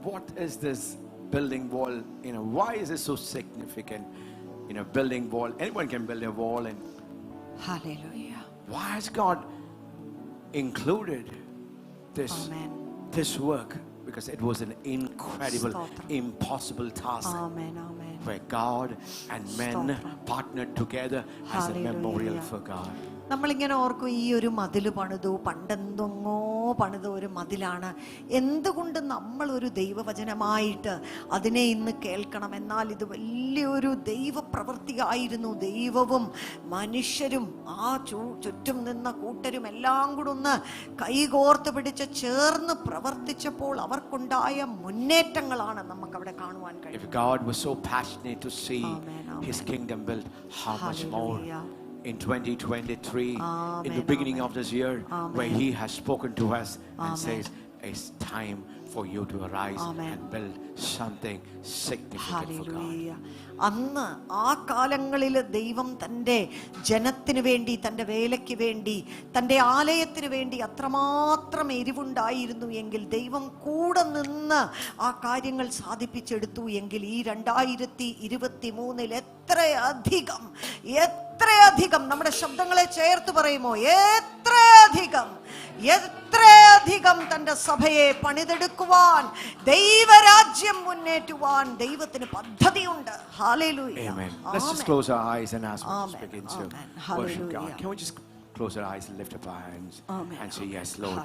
What is this building wall? Why is it so significant? Building wall. Anyone can build a wall. And Hallelujah. Why has God included this work? Because it was an incredible, impossible task. Amen, amen. Where God and men partnered together as a memorial for God. നമ്മളിങ്ങനെ ഓർക്കും, ഈ ഒരു മതിൽ പണിതു, പണ്ടെന്തെങ്ങോ പണിത ഒരു മതിലാണ്. എന്തുകൊണ്ട് നമ്മൾ ഒരു ദൈവവചനമായിട്ട് അതിനെ ഇന്ന് കേൾക്കണം? എന്നാൽ ഇത് വലിയൊരു ദൈവപ്രവൃത്തിയായിരുന്നു. ദൈവവും മനുഷ്യരും ആ ചുറ്റും നിന്ന കൂട്ടരും എല്ലാം കൂടെ ഒന്ന് കൈകോർത്ത് പിടിച്ച് ചേർന്ന് പ്രവർത്തിച്ചപ്പോൾ അവർക്കുണ്ടായ മുന്നേറ്റങ്ങളാണ് നമുക്ക് അവിടെ കാണുവാൻ കഴിയും. If God was so passionate to see His kingdom built, how much more in 2023, in the beginning of this year, where He has spoken to us and says, it's time for you to arise and build something significant for God. അന്ന് ആ കാലങ്ങളിൽ ദൈവം തൻ്റെ ജനത്തിന് വേണ്ടി, തൻ്റെ വേലയ്ക്ക് വേണ്ടി, തൻ്റെ ആലയത്തിന് വേണ്ടി അത്രമാത്രം എരിവുണ്ടായിരുന്നു എങ്കിൽ, ദൈവം കൂടെ നിന്ന് ആ കാര്യങ്ങൾ സാധിപ്പിച്ചെടുത്തു എങ്കിൽ, ഈ 2023 എത്രയധികം നമ്മുടെ ശബ്ദങ്ങളെ ചേർത്ത് പറയുമോ? എത്രയധികം തന്റെ സഭയെ പണിതെടുക്കുവാൻ, ദൈവരാജ്യം മുന്നേറ്റുവാൻ ദൈവത്തിന് പദ്ധതിയുണ്ട്. Hallelujah. Amen. Let's just close our eyes and as we begin to worship God. Can we just close our eyes and lift up our hands and say, yes, Lord.